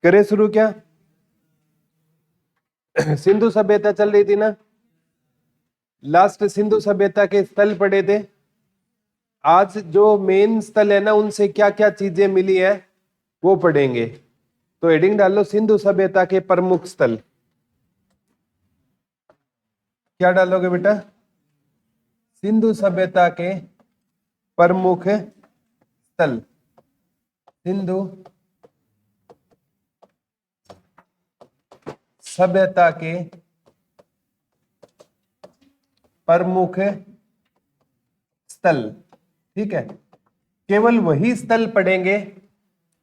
करे शुरू क्या? सिंधु सभ्यता चल रही थी ना, लास्ट सिंधु सभ्यता के स्थल पढ़े थे। आज जो मेन स्थल है ना, उनसे क्या क्या चीजें मिली है वो पढ़ेंगे। तो हेडिंग डाल लो सिंधु सभ्यता के प्रमुख स्थल। क्या डालोगे बेटा? सिंधु सभ्यता के प्रमुख स्थल। सिंधु सभ्यता के प्रमुख स्थल, ठीक है। केवल वही स्थल पढ़ेंगे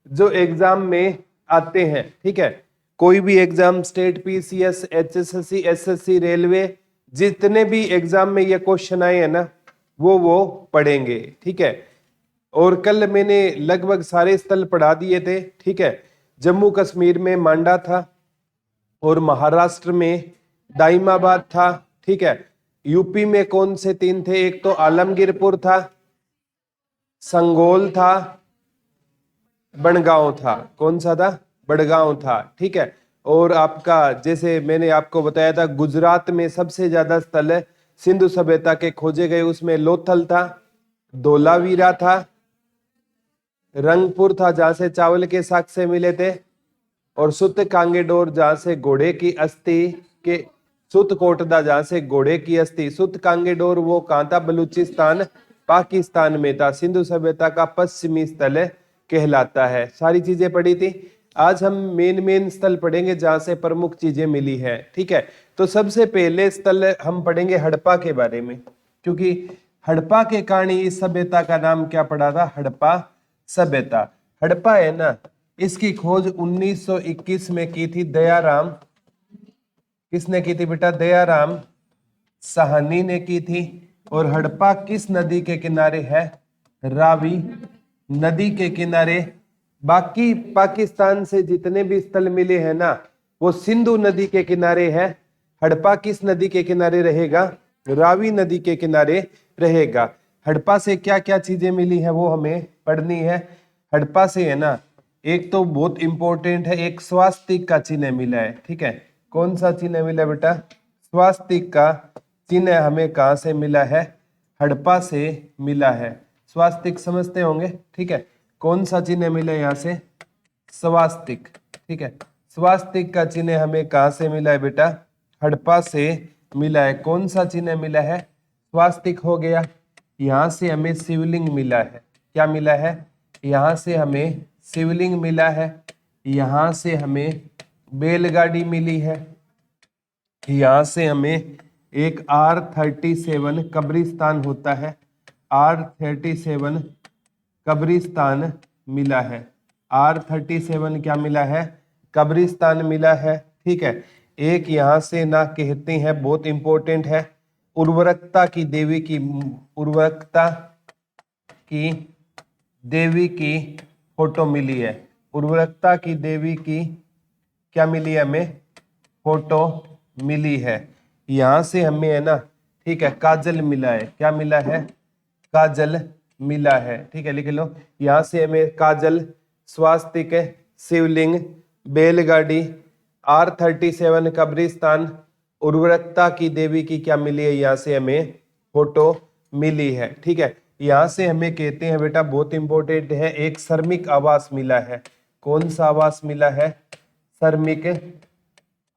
जो एग्जाम में आते हैं, ठीक है। कोई भी exam, state, PCS, HSSC, SSC, railway, जितने भी एग्जाम में ये क्वेश्चन आए हैं ना, वो पढ़ेंगे, ठीक है। और कल मैंने लगभग सारे स्थल पढ़ा दिए थे, ठीक है। जम्मू कश्मीर में मांडा था और महाराष्ट्र में दाइमाबाद था, ठीक है। यूपी में कौन से 3 थे? एक तो आलमगीरपुर था, संगोल था, बड़गांव था। कौन सा था? बड़गांव था, ठीक है। और आपका, जैसे मैंने आपको बताया था, गुजरात में सबसे ज्यादा स्थल है सिंधु सभ्यता के खोजे गए, उसमें लोथल था, धोलावीरा था, रंगपुर था जहां से चावल के साक्ष्य मिले थे, और सुत कांगेडोर जहां से घोड़े की अस्थि के, सुत कोटदा जहां से घोड़े की अस्थि। सुत कांगेडोर वो कहां था? बलूचिस्तान, पाकिस्तान में था। सिंधु सभ्यता का पश्चिमी स्थल कहलाता है। सारी चीजें पढ़ी थी। आज हम मेन स्थल पढ़ेंगे जहां से प्रमुख चीजें मिली है, ठीक है। तो सबसे पहले स्थल हम पढ़ेंगे हड़प्पा के बारे में, क्योंकि हड़प्पा के कारण इस सभ्यता का नाम क्या पड़ा था? हड़प्पा सभ्यता। हड़प्पा है ना, इसकी खोज 1921 में की थी दयाराम। किसने की थी बेटा? दयाराम साहनी ने की थी। और हड़प्पा किस नदी के किनारे है? रावी नदी के किनारे। बाकी पाकिस्तान से जितने भी स्थल मिले हैं ना, वो सिंधु नदी के किनारे है। हड़प्पा किस नदी के किनारे रहेगा? रावी नदी के किनारे रहेगा। हड़प्पा से क्या क्या चीजें मिली है वो हमें पढ़नी है। हड़प्पा से है ना, एक तो बहुत इंपॉर्टेंट है, एक स्वास्तिक का चिन्ह मिला है, ठीक है। कौन सा चिन्ह मिला है बेटा? स्वास्तिक का चिन्ह हमें कहां से मिला है? हड़प्पा से मिला है। स्वास्तिक समझते होंगे, ठीक है। कौन सा चिन्ह मिला है यहाँ से? स्वास्तिक, ठीक है। स्वास्तिक का चिन्ह हमें कहां से मिला है बेटा? हड़प्पा से मिला है। कौन सा चिन्ह मिला है? स्वास्तिक हो गया। यहाँ से हमें शिवलिंग मिला है। क्या मिला है? यहाँ से हमें शिवलिंग मिला है। यहाँ से हमें बैलगाड़ी मिली है। यहाँ से हमें एक R37 कब्रिस्तान होता है, R37 कब्रिस्तान मिला है। R37 क्या मिला है? कब्रिस्तान मिला है, ठीक है। एक यहाँ से ना कहते हैं, बहुत इंपॉर्टेंट है, उर्वरकता की देवी की, उर्वरकता की देवी की फोटो मिली है। उर्वरकता की देवी की क्या मिली है? हमें फोटो मिली है। यहाँ से हमें है ना, ठीक है, काजल मिला है। क्या मिला है? काजल मिला है, ठीक है, लिख लो। यहाँ से हमें काजल, स्वास्तिक, शिवलिंग, बैलगाड़ी, R37 कब्रिस्तान, उर्वरकता की देवी की क्या मिली है? यहाँ से हमें फोटो मिली है, ठीक है। यहाँ से हमें कहते हैं बेटा, बहुत इंपॉर्टेंट है, एक श्रमिक आवास मिला है। कौन सा आवास मिला है? श्रमिक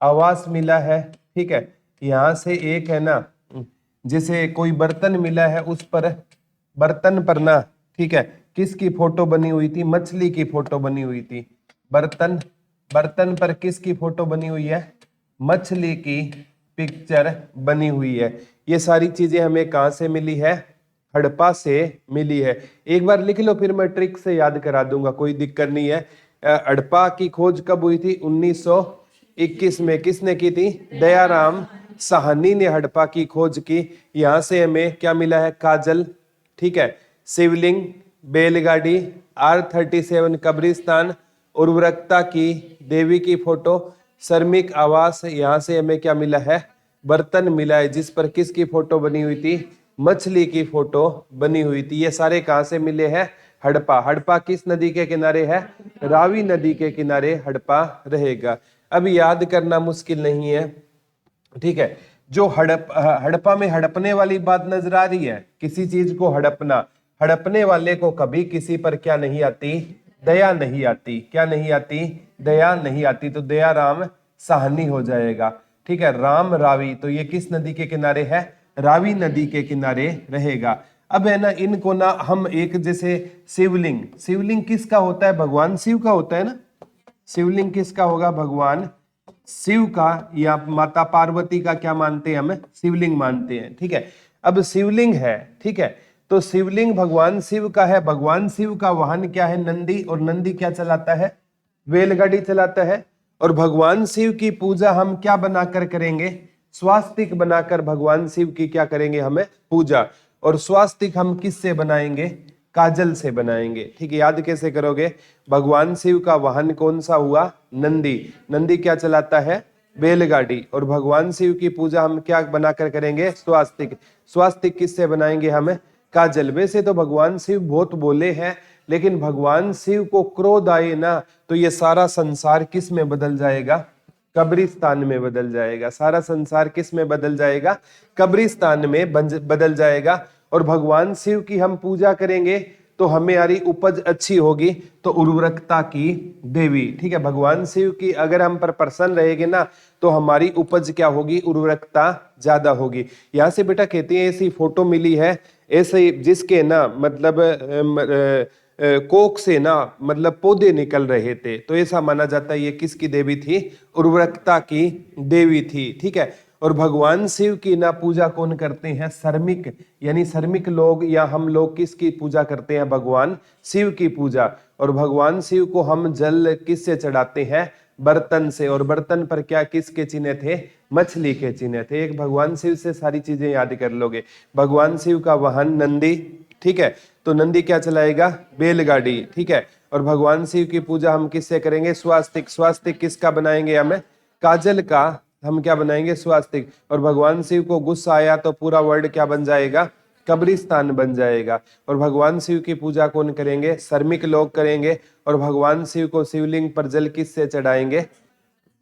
आवास मिला है, ठीक है। यहाँ से एक है ना, जैसे कोई बर्तन मिला है, उस पर, बर्तन पर ना, ठीक है, किसकी फोटो बनी हुई थी? मछली की फोटो बनी हुई थी। बर्तन, बर्तन पर किसकी फोटो बनी हुई है? मछली की पिक्चर बनी हुई है। ये सारी चीजें हमें कहां से मिली है? हड़प्पा से मिली है। एक बार लिख लो, फिर मैं ट्रिक से याद करा दूंगा, कोई दिक्कत नहीं है। हड़प्पा की खोज कब हुई थी? 1921 में। किसने की थी? दयाराम साहनी ने हड़प्पा की खोज की। यहाँ से हमें क्या मिला है? काजल, ठीक है, शिवलिंग, बैलगाड़ी, R37 कब्रिस्तान, उर्वरकता की देवी की फोटो, श्रमिक आवास। यहाँ से हमें क्या मिला है? बर्तन मिला है, जिस पर किसकी फोटो बनी हुई थी? मछली की फोटो बनी हुई थी। ये सारे कहाँ से मिले हैं? हड़प्पा। हड़प्पा किस नदी के किनारे है? रावी नदी के किनारे हड़प्पा रहेगा। अब याद करना मुश्किल नहीं है, ठीक है। जो हड़प्पा में हड़पने वाली बात नजर आ रही है, किसी चीज को हड़पना, हड़पने वाले को कभी किसी पर क्या नहीं आती? दया नहीं आती। क्या नहीं आती? दया नहीं आती। तो दया राम साहनी हो जाएगा, ठीक है। राम रावी, तो ये किस नदी के किनारे है? रावी नदी के किनारे रहेगा। अब है ना, इनको ना हम एक जैसे शिवलिंग, शिवलिंग किसका होता है? भगवान शिव का होता है ना। शिवलिंग किसका होगा? भगवान शिव का, या माता पार्वती का क्या मानते हैं हम? शिवलिंग मानते हैं, ठीक है। अब शिवलिंग है, ठीक है, तो शिवलिंग भगवान शिव का है। भगवान शिव का वाहन क्या है? नंदी। और नंदी क्या चलाता है? बैलगाड़ी चलाता है। और भगवान शिव की पूजा हम क्या बनाकर करेंगे? स्वास्तिक बनाकर भगवान शिव की क्या करेंगे? हमें पूजा। और स्वास्तिक हम किससे बनाएंगे? काजल से बनाएंगे, ठीक है। याद कैसे करोगे? भगवान शिव का वाहन कौन सा हुआ? नंदी। नंदी क्या चलाता है? बैलगाड़ी। और भगवान शिव की पूजा हम क्या बनाकर करेंगे? स्वास्तिक। स्वास्तिक किससे बनाएंगे? हमें काजल। वैसे तो भगवान शिव बहुत बोले हैं, लेकिन भगवान शिव को क्रोध आए ना, तो ये सारा संसार किस में बदल जाएगा? कब्रिस्तान में बदल जाएगा। सारा संसार किस में बदल जाएगा? कब्रिस्तान में बदल जाएगा। और भगवान शिव की हम पूजा करेंगे तो हमारी उपज अच्छी होगी, तो उर्वरकता की देवी, ठीक है। भगवान शिव की अगर हम पर प्रसन्न रहेंगे ना, तो हमारी उपज क्या होगी? उर्वरकता ज्यादा होगी। यहाँ से बेटा कहते हैं ऐसी फोटो मिली है, ऐसे जिसके ना मतलब कोक से ना मतलब पौधे निकल रहे थे, तो ऐसा माना जाता है ये किसकी देवी थी? उर्वरकता की देवी थी, ठीक है। और भगवान शिव की ना पूजा कौन करते हैं? श्रमिक, यानी श्रमिक लोग, या हम लोग किसकी पूजा करते हैं? भगवान शिव की पूजा। और भगवान शिव को हम जल किससे चढ़ाते हैं? बर्तन से। और बर्तन पर क्या किसके चिन्ह थे? मछली के चिन्ह थे। एक भगवान शिव से सारी चीजें याद कर लोगे। भगवान शिव का वाहन नंदी, ठीक है, तो नंदी क्या चलाएगा? बैलगाड़ी, ठीक है। और भगवान शिव की पूजा हम किससे करेंगे? स्वास्तिक। स्वास्तिक किसका बनाएंगे? हमें काजल का हम क्या बनाएंगे? स्वास्तिक। और भगवान शिव को गुस्सा आया तो पूरा वर्ल्ड क्या बन जाएगा? कब्रिस्तान बन जाएगा। और भगवान शिव की पूजा कौन करेंगे? श्रमिक लोग करेंगे। और भगवान शिव को शिवलिंग पर जल किससे चढ़ाएंगे?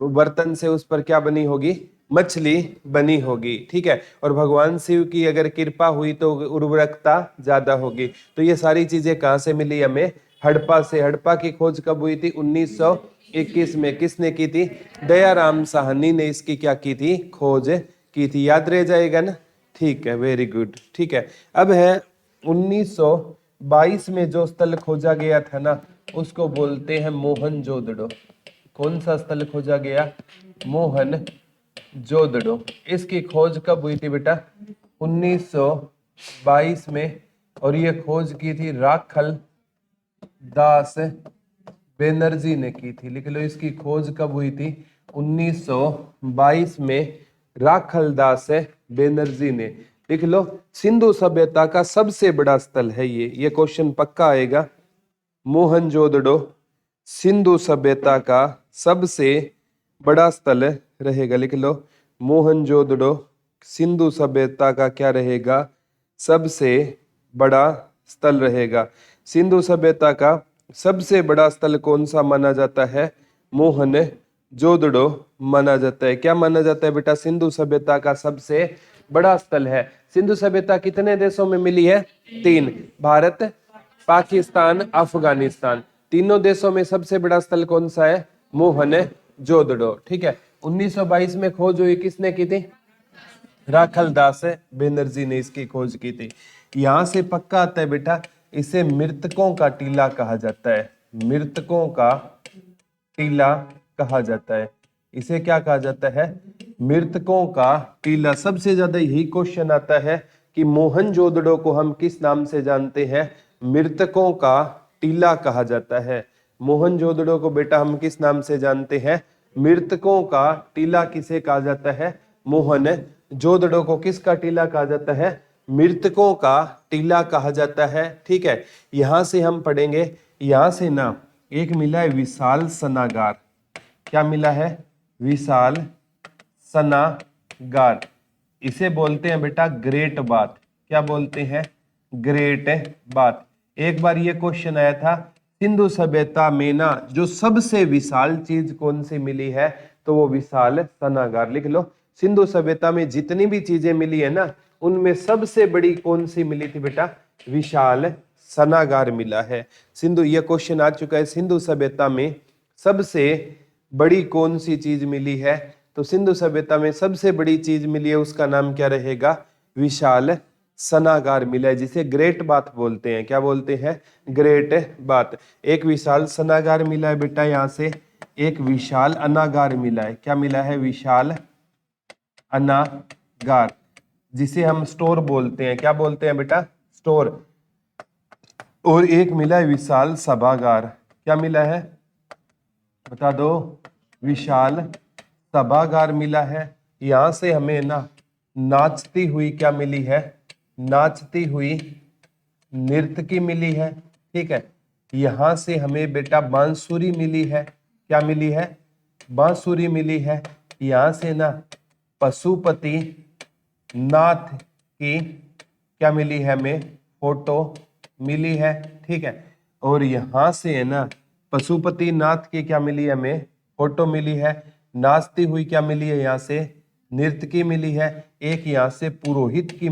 बर्तन से। उस पर क्या बनी होगी? मछली बनी होगी, ठीक है। और भगवान शिव की अगर कृपा हुई तो उर्वरकता ज्यादा होगी। तो ये सारी चीजें कहाँ से मिली हमें? हड़प्पा से। हड़प्पा की खोज कब हुई थी? 1921 में। किसने की थी? दयाराम साहनी ने इसकी क्या की थी? खोज की थी। याद रह जाएगा ना, ठीक है, वेरी गुड, ठीक है। अब है 1922 में जो स्थल खोजा गया था ना, उसको बोलते हैं मोहनजोदड़ो। कौन सा स्थल खोजा गया? मोहनजोदड़ो। इसकी खोज कब हुई थी बेटा? 1922 में। और ये खोज की थी राखल दास बेनर्जी ने की थी। लिख लो, इसकी खोज कब हुई थी? 1922 में राखल दास बेनर्जी ने। लिख लो, सिंधु सभ्यता का सबसे बड़ा स्थल है ये क्वेश्चन पक्का आएगा। मोहनजोदड़ो सिंधु सभ्यता का सबसे बड़ा स्थल रहेगा। लिख लो, मोहनजोदड़ो सिंधु सभ्यता का क्या रहेगा? सबसे बड़ा स्थल रहेगा। सिंधु सभ्यता का सबसे बड़ा स्थल कौन सा माना जाता है? मोहनजोदड़ो माना जाता है। क्या माना जाता है बेटा? सिंधु सभ्यता का सबसे बड़ा स्थल है। सिंधु सभ्यता कितने देशों में मिली है? 3, भारत, पाकिस्तान, अफगानिस्तान। तीनों देशों में सबसे बड़ा स्थल कौन सा है? मोहनजोदड़ो, ठीक है। 1922 में खोज हुई, किसने की थी? राखल दास बेनर्जी ने इसकी खोज की थी। यहां से पक्का आता है बेटा, इसे मृतकों का टीला कहा जाता है। मृतकों का टीला कहा जाता है। इसे क्या कहा जाता है? मृतकों का टीला। सबसे ज्यादा यही क्वेश्चन आता है कि मोहनजोदड़ो को हम किस नाम से जानते हैं? मृतकों का टीला कहा जाता है। मोहनजोदड़ो को बेटा हम किस नाम से जानते हैं? मृतकों का टीला। किसे कहा जाता है? मोहनजोदड़ो को किसका टीला कहा जाता है? मृतकों का टीला कहा जाता है, ठीक है। यहां से हम पढ़ेंगे, यहां से ना एक मिला है विशाल सनागार। क्या मिला है? विशाल सनागार। इसे बोलते हैं बेटा ग्रेट बात। क्या बोलते हैं? ग्रेट बात। एक बार ये क्वेश्चन आया था, सिंधु सभ्यता में ना जो सबसे विशाल चीज कौन सी मिली है, तो वो विशाल स्नागार। लिख लो, सिंधु सभ्यता में जितनी भी चीजें मिली है ना, उनमें सबसे बड़ी कौन सी मिली थी बेटा? विशाल स्नागार मिला है। सिंधु, ये क्वेश्चन आ चुका है, सिंधु सभ्यता में सबसे बड़ी कौन सी चीज मिली है? तो सिंधु सभ्यता में सबसे बड़ी चीज मिली है, उसका नाम क्या रहेगा? विशाल स्नागार मिला है, जिसे ग्रेट बाथ बोलते हैं। क्या बोलते हैं? Great bath. एक विशाल स्नागार मिला है बेटा, यहां से एक विशाल अनागार मिला है। क्या मिला है? विशाल अनागार, जिसे हम स्टोर बोलते हैं। क्या बोलते हैं बेटा? स्टोर। और एक मिला है विशाल सभागार। क्या मिला है? बता दो। विशाल सभागार मिला है। यहां से हमें ना नाचती हुई क्या मिली है? नाचती हुई नर्तकी मिली है। ठीक है, यहां से हमें बेटा बांसुरी मिली है। क्या मिली है? बांसुरी मिली है। यहां से ना पशुपति नाथ की क्या मिली है? हमें फोटो मिली है। ठीक है, और यहां से है ना पशुपति नाथ की क्या मिली है? हमें फोटो मिली है। नाचती हुई क्या मिली है? यहाँ से नर्तकी मिली है। एक यहाँ से पुरोहित की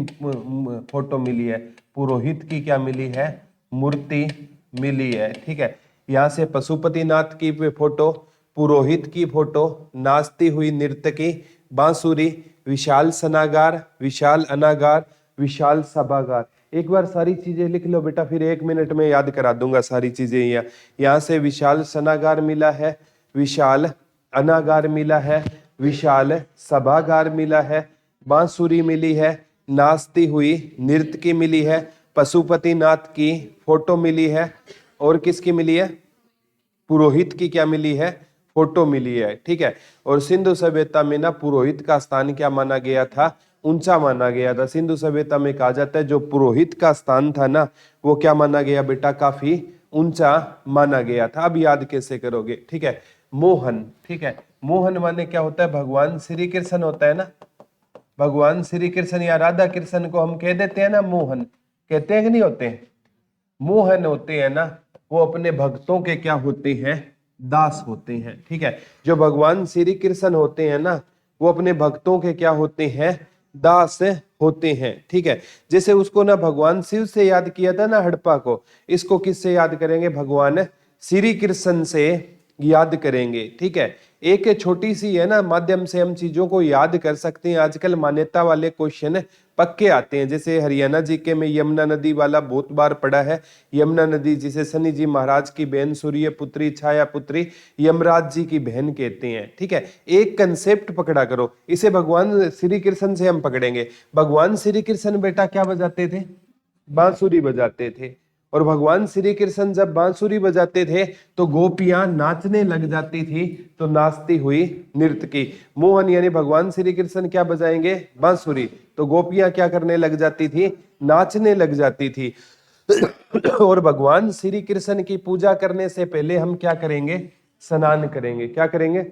फोटो मिली है। पुरोहित की क्या मिली है? मूर्ति मिली है। ठीक है, यहाँ से पशुपति नाथ की फोटो, पुरोहित की फोटो, नाचती हुई नर्तकी, बांसुरी, विशाल स्नागार, विशाल अनागार, विशाल सभागार। एक बार सारी चीजें लिख लो बेटा, फिर 1 मिनट में याद करा दूंगा सारी चीजें। यहाँ से विशाल स्नागार मिला है, विशाल अनागार मिला है, विशाल सभागार मिला है, बांसुरी मिली है, नाचती हुई नर्तकी मिली है, पशुपति नाथ की फोटो मिली है, और किसकी मिली है? पुरोहित की क्या मिली है? फोटो मिली है। ठीक है, और सिंधु सभ्यता में ना पुरोहित का स्थान क्या माना गया था? ऊंचा माना गया था। सिंधु सभ्यता में कहा जाता है जो पुरोहित का स्थान था ना, वो क्या माना गया बेटा? काफी ऊंचा माना गया था। अब याद कैसे करोगे? ठीक है, मोहन। ठीक है, मोहन माने क्या होता है? भगवान श्री कृष्ण होता है ना, भगवान श्री कृष्ण या राधा कृष्ण को हम कह देते हैं ना मोहन, कहते हैं कि नहीं होते हैं? मोहन होते हैं ना, वो अपने भक्तों के क्या होते हैं? दास होते हैं। ठीक है, जो भगवान श्री कृष्ण होते हैं ना, वो अपने भक्तों के क्या होते हैं? दास होते हैं। ठीक है, जैसे उसको ना भगवान शिव से याद किया था ना हड़प्पा को, इसको किससे याद करेंगे? भगवान श्री कृष्ण से याद करेंगे। ठीक है, एक छोटी सी है ना माध्यम से हम चीजों को याद कर सकते हैं। आजकल मान्यता वाले क्वेश्चन पक्के आते हैं, जैसे हरियाणा जीके में यमुना नदी वाला बहुत बार पड़ा है। यमुना नदी जिसे शनि जी महाराज की बहन, सूर्य पुत्री, छाया पुत्री, यमराज जी की बहन कहते हैं। ठीक है, एक कंसेप्ट पकड़ा करो, इसे भगवान श्री कृष्ण से हम पकड़ेंगे। भगवान श्री कृष्ण बेटा क्या बजाते थे? बांसुरी बजाते थे। और भगवान श्री कृष्ण जब बांसुरी बजाते थे तो गोपियां नाचने लग जाती थी, तो नाचती हुई नर्तकी। मोहन यानी भगवान श्री कृष्ण क्या बजाएंगे? बांसुरी, तो गोपियां क्या करने लग जाती थी? नाचने लग जाती थी। और भगवान श्री कृष्ण की पूजा करने से पहले हम क्या करेंगे? स्नान करेंगे। क्या करेंगे?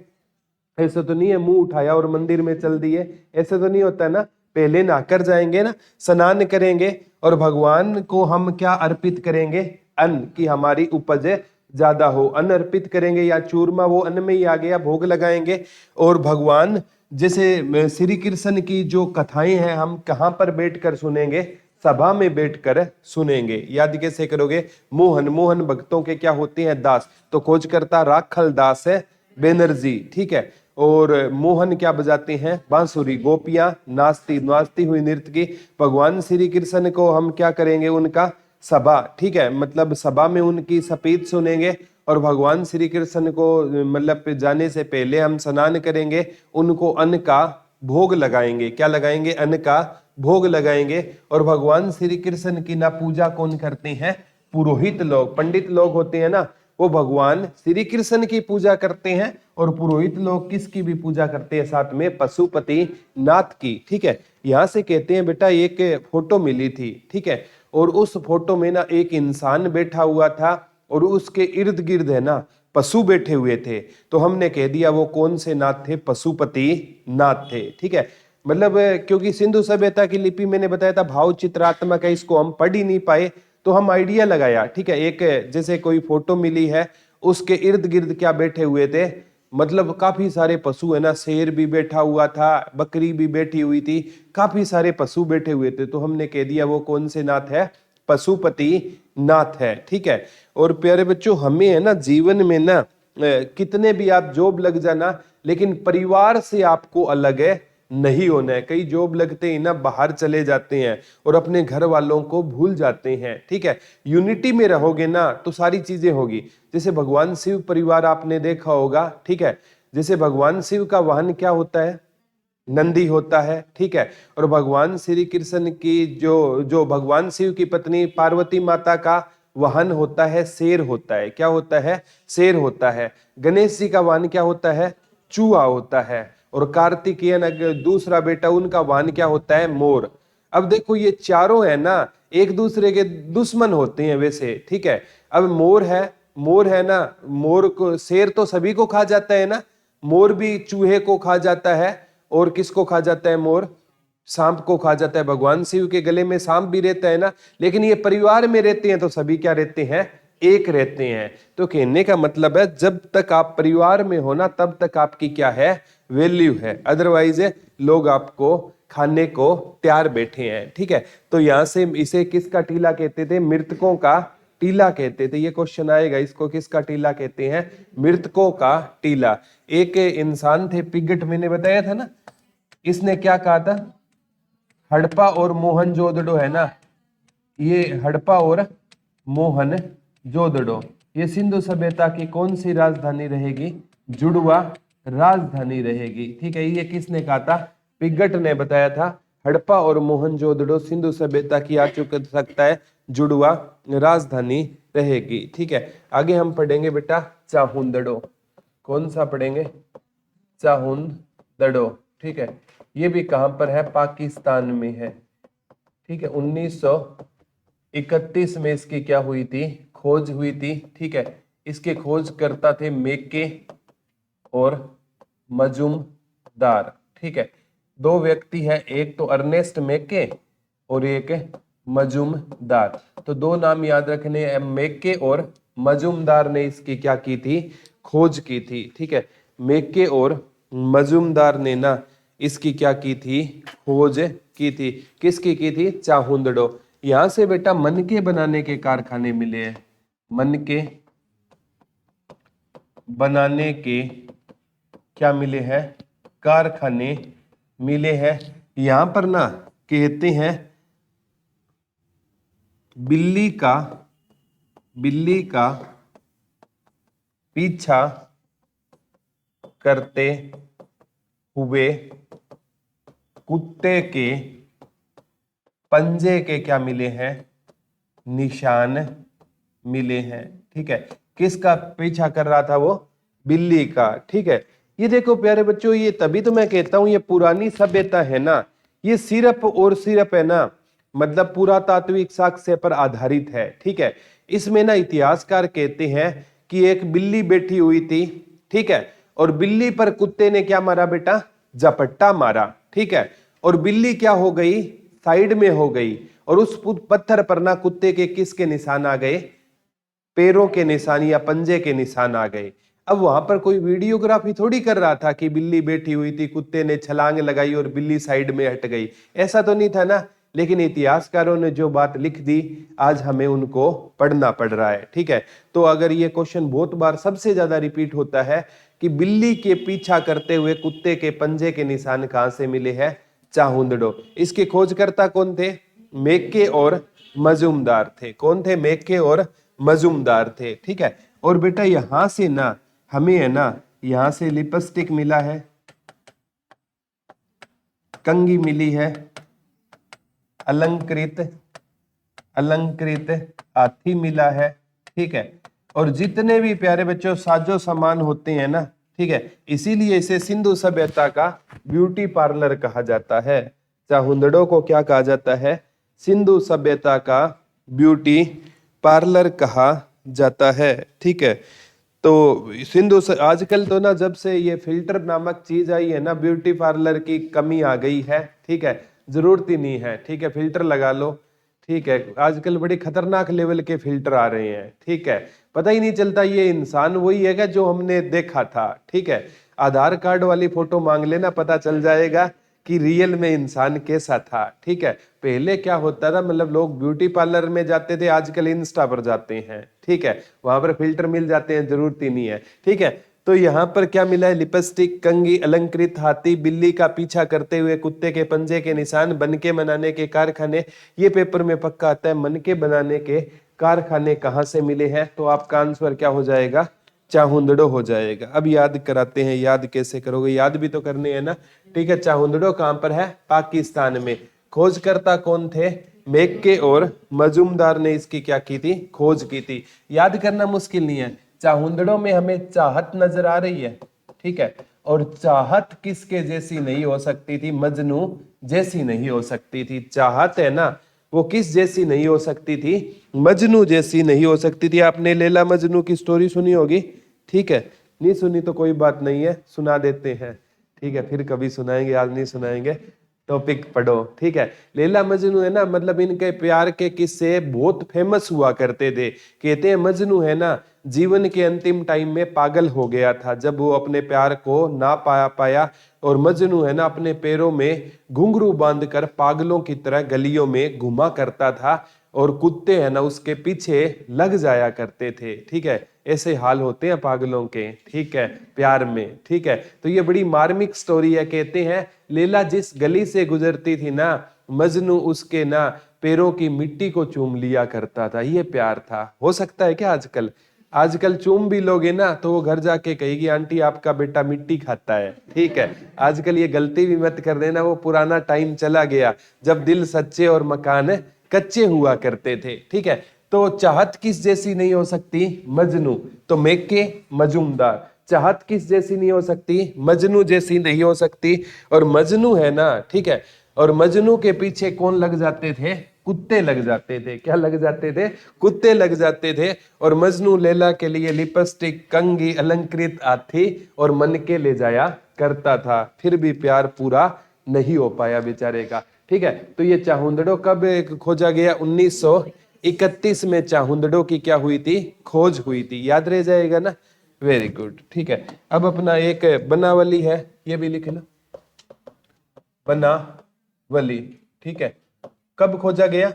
ऐसे तो नहीं है मुंह उठाया और मंदिर में चल दिए, ऐसे तो नहीं होता है ना। पहले नहाकर जाएंगे ना, स्नान करेंगे, और भगवान को हम क्या अर्पित करेंगे? अन्न, की हमारी उपज ज्यादा हो, अन्न अर्पित करेंगे, या चूरमा वो अन्न में ही आ गया, भोग लगाएंगे। और भगवान जैसे श्री कृष्ण की जो कथाएं हैं हम कहाँ पर बैठकर सुनेंगे? सभा में बैठकर सुनेंगे। याद कैसे करोगे? मोहन, मोहन भक्तों के क्या होते हैं? दास। तो खोज करता राखल दास है बेनर्जी। ठीक है, और मोहन क्या बजाते हैं? बांसुरी। गोपियां नाचती, नाचती हुई नृत्य। भगवान श्री कृष्ण को हम क्या करेंगे? उनका सभा, ठीक है, मतलब सभा में उनकी सपीत सुनेंगे। और भगवान श्री कृष्ण को मतलब जाने से पहले हम स्नान करेंगे, उनको अन्न का भोग लगाएंगे। क्या लगाएंगे? अन्न का भोग लगाएंगे। और भगवान श्री कृष्ण की ना पूजा कौन करते हैं? पुरोहित लोग, पंडित लोग होते हैं ना, वो भगवान श्री कृष्ण की पूजा करते हैं। और पुरोहित लोग किसकी भी पूजा करते हैं? साथ में पशुपति नाथ की। ठीक है, यहां से कहते हैं बेटा एक फोटो मिली थी। ठीक है, और उस फोटो में ना एक इंसान बैठा हुआ था, और उसके इर्द गिर्द है ना पशु बैठे हुए थे। तो हमने कह दिया वो कौन से नाथ थे? पशुपति नाथ थे। ठीक है, मतलब क्योंकि सिंधु सभ्यता की लिपि मैंने बताया था भाव चित्रात्मक है, इसको हम पढ़ ही नहीं पाए, तो हम आइडिया लगाया, ठीक है। एक जैसे कोई फोटो मिली है, उसके इर्द गिर्द क्या बैठे हुए थे, मतलब काफी सारे पशु है ना, शेर भी बैठा हुआ था, बकरी भी बैठी हुई थी, काफी सारे पशु बैठे हुए थे। तो हमने कह दिया वो कौन से नाथ है, पशुपति नाथ है, ठीक है। और प्यारे बच्चों, हमें है ना जीवन में ना कितने भी आप जॉब लग जाना, लेकिन परिवार से आपको अलग है नहीं होना है। कई जॉब लगते ही ना बाहर चले जाते हैं और अपने घर वालों को भूल जाते हैं, ठीक है। यूनिटी में रहोगे ना तो सारी चीजें होगी। जैसे भगवान शिव परिवार आपने देखा होगा, ठीक है। जैसे भगवान शिव का वाहन क्या होता है, नंदी होता है, ठीक है। और भगवान श्री कृष्ण की जो भगवान शिव की पत्नी पार्वती माता का वाहन होता है, शेर होता है। क्या होता है, शेर होता है। गणेश जी का वाहन क्या होता है, चूहा होता है। और कार्तिकेयन दूसरा बेटा, उनका वाहन क्या होता है, मोर। अब देखो ये चारों है ना एक दूसरे के दुश्मन होते हैं वैसे, ठीक है। अब मोर है ना, मोर को, शेर तो सभी को खा जाता है ना, मोर भी चूहे को खा जाता है। और किसको खा जाता है मोर, सांप को खा जाता है। भगवान शिव के गले में सांप भी रहता है ना, लेकिन ये परिवार में रहते हैं तो सभी क्या रहते हैं, एक रहते हैं। तो कहने का मतलब है जब तक आप परिवार में हो ना तब तक आपकी क्या है, वैल्यू है। अदरवाइज लोग आपको खाने को तैयार बैठे हैं, ठीक है। तो यहां से इसे किसका टीला कहते थे, मृतकों का टीला कहते थे। ये क्वेश्चन आएगा, इसको किसका टीला कहते हैं, मृतकों का टीला। एक इंसान थे पिगट, मैंने बताया था ना, इसने क्या कहा था, हड़प्पा और मोहनजोदड़ो है ना, ये हड़प्पा और मोहनजोदड़ो ये सिंधु सभ्यता की कौन सी राजधानी रहेगी, जुड़वा राजधानी रहेगी, ठीक है। ये किसने कहा था, पिगट ने बताया था। हड़प्पा और मोहनजोदड़ो सिंधु सभ्यता की आ चुक सकता है, जुड़वा राजधानी रहेगी, ठीक है। आगे हम पढ़ेंगे बेटा चाहुंदड़ो। कौन सा पढ़ेंगे, चाहुंदड़ो, ठीक है। ये भी कहां पर है, पाकिस्तान में है, ठीक है। 1931 में इसकी क्या हुई थी, खोज हुई थी, ठीक है। इसके खोजकर्ता थे मेके और मजूमदार, ठीक है। दो व्यक्ति है, एक तो अर्नेस्ट मेके और एक मजूमदार। तो दो नाम याद रखने हैं, मेके और मजूमदार ने इसकी क्या की थी, खोज की थी, ठीक है। मेके और मजूमदार ने ना इसकी क्या की थी, खोज की थी। किसकी की थी, चाहुंदड़ो। यहां से बेटा मनके बनाने के कारखाने मिले हैं, मनके बनाने के क्या मिले हैं, कारखाने मिले हैं। यहां पर ना कहते हैं बिल्ली का पीछा करते हुए कुत्ते के पंजे के क्या मिले हैं, निशान मिले हैं, ठीक है। किसका पीछा कर रहा था वो, बिल्ली का, ठीक है। ये देखो प्यारे बच्चों, ये तभी तो मैं कहता हूं ये पुरानी सभ्यता है ना, ये सिर्फ और सिर्फ है ना, मतलब पुरातात्विक साक्ष्य पर आधारित है, ठीक है। इसमें ना इतिहासकार कहते हैं कि एक बिल्ली बैठी हुई थी, ठीक है। और बिल्ली पर कुत्ते ने क्या मारा बेटा, झपट्टा मारा, ठीक है। और बिल्ली क्या हो गई, साइड में हो गई। और उस पत्थर पर ना कुत्ते के किसके निशान आ गए, पैरों के निशान या पंजे के निशान आ गए। अब वहां पर कोई वीडियोग्राफी थोड़ी कर रहा था कि बिल्ली बैठी हुई थी, कुत्ते ने छलांग लगाई और बिल्ली साइड में हट गई, ऐसा तो नहीं था ना। लेकिन इतिहासकारों ने जो बात लिख दी आज हमें उनको पढ़ना पड़ रहा है, ठीक है। तो अगर ये क्वेश्चन बहुत बार सबसे ज्यादा रिपीट होता है कि बिल्ली के पीछा करते हुए कुत्ते के पंजे के निशान कहां से मिले हैं, चाहुंदड़ो। इसके खोजकर्ता कौन थे, मेके और मजूमदार थे। कौन थे, मेके और मजूमदार थे, ठीक है। और बेटा यहां से ना हमें है ना, यहां से लिपस्टिक मिला है, कंगी मिली है, अलंकृत हाथी मिला है, ठीक है। और जितने भी प्यारे बच्चों साजो सामान होते हैं ना, ठीक है, इसीलिए इसे सिंधु सभ्यता का ब्यूटी पार्लर कहा जाता है। चाहुंदड़ो को क्या कहा जाता है, सिंधु सभ्यता का ब्यूटी पार्लर कहा जाता है, ठीक है। तो आजकल तो ना जब से ये फिल्टर नामक चीज आई है ना, ब्यूटी पार्लर की कमी आ गई है, ठीक है। जरूरत ही नहीं है, ठीक है, फिल्टर लगा लो, ठीक है, आजकल बड़े खतरनाक लेवल के फिल्टर आ रहे हैं। ठीक है, पता ही नहीं चलता ये इंसान वही है जो हमने देखा था। ठीक है, आधार कार्ड वाली फोटो मांग लेना, पता चल जाएगा कि रियल में इंसान कैसा था। ठीक है, पहले क्या होता था, मतलब लोग ब्यूटी पार्लर में जाते थे, आजकल इंस्टा पर जाते हैं। ठीक है, वहां पर फिल्टर मिल जाते हैं, जरूरत ही नहीं है। ठीक है, तो यहाँ पर क्या मिला है, लिपस्टिक, कंघी, अलंकृत हाथी, बिल्ली का पीछा करते हुए कुत्ते के पंजे के निशान, बनके बनाने के कारखाने। ये पेपर में पक्का आता है, मनके बनाने के कारखाने कहाँ से मिले हैं, तो आपका आंसर क्या हो जाएगा, चाहुंदड़ो हो जाएगा। अब याद कराते हैं, याद कैसे करोगे, याद भी तो करने हैं ना। ठीक है, चाहुंदड़ो कहां पर है, पाकिस्तान में। खोजकर्ता कौन थे, मेक्के और मजूमदार ने इसकी क्या की थी, खोज की थी। याद करना मुश्किल नहीं है। चाहुंदड़ो में हमें चाहत नजर आ रही है। ठीक है, और चाहत किसके जैसी नहीं हो सकती थी, मजनू जैसी नहीं हो सकती थी। चाहत है ना, वो किस जैसी नहीं हो सकती थी, मजनू जैसी नहीं हो सकती थी। आपने लैला मजनू की स्टोरी सुनी होगी। ठीक है, नहीं सुनी तो कोई बात नहीं है, सुना देते हैं। ठीक है, फिर कभी सुनाएंगे, आज नहीं सुनाएंगे, टॉपिक पढ़ो। ठीक है, लैला मजनू है ना, मतलब इनके प्यार के किस्से बहुत फेमस हुआ करते थे। कहते हैं मजनू है ना, जीवन के अंतिम टाइम में पागल हो गया था, जब वो अपने प्यार को ना पाया। और मजनू है ना, अपने पैरों में घुंघरू बांधकर पागलों की तरह गलियों में घुमा करता था, और कुत्ते है ना उसके पीछे लग जाया करते थे। ठीक है, ऐसे हाल होते हैं पागलों के। ठीक है, प्यार में। ठीक है, तो ये बड़ी मार्मिक स्टोरी है। कहते हैं लैला जिस गली से गुजरती थी ना, मजनू उसके ना पैरों की मिट्टी को चूम लिया करता था। ये प्यार था। हो सकता है क्या आजकल चूम भी लोगे ना तो वो घर जाके कहेगी आंटी आपका बेटा मिट्टी खाता है। ठीक है, आजकल ये गलती भी मत कर देना, वो पुराना टाइम चला गया जब दिल सच्चे और मकान कच्चे हुआ करते थे। ठीक है, तो चाहत किस जैसी नहीं हो सकती, मजनू। तो मेक्के, मजूमदार। चाहत किस जैसी नहीं हो सकती, मजनू जैसी नहीं हो सकती। और मजनू है ना, ठीक है, और मजनू के पीछे कौन लग जाते थे, कुत्ते लग जाते थे। क्या लग जाते थे, कुत्ते लग जाते थे। और मजनू लैला के लिए लिपस्टिक, कंघी, अलंकृत हाथी और मन के ले जाया करता था, फिर भी प्यार पूरा नहीं हो पाया बेचारे का। ठीक है, तो ये चाहुंदड़ो कब खोजा गया, 1931 में चाहुंदड़ो की क्या हुई थी, खोज हुई थी। याद रह जाएगा ना, वेरी गुड। ठीक है, अब अपना एक बनावली है, ये भी लिख लो, बनावली। ठीक है, कब खोजा गया,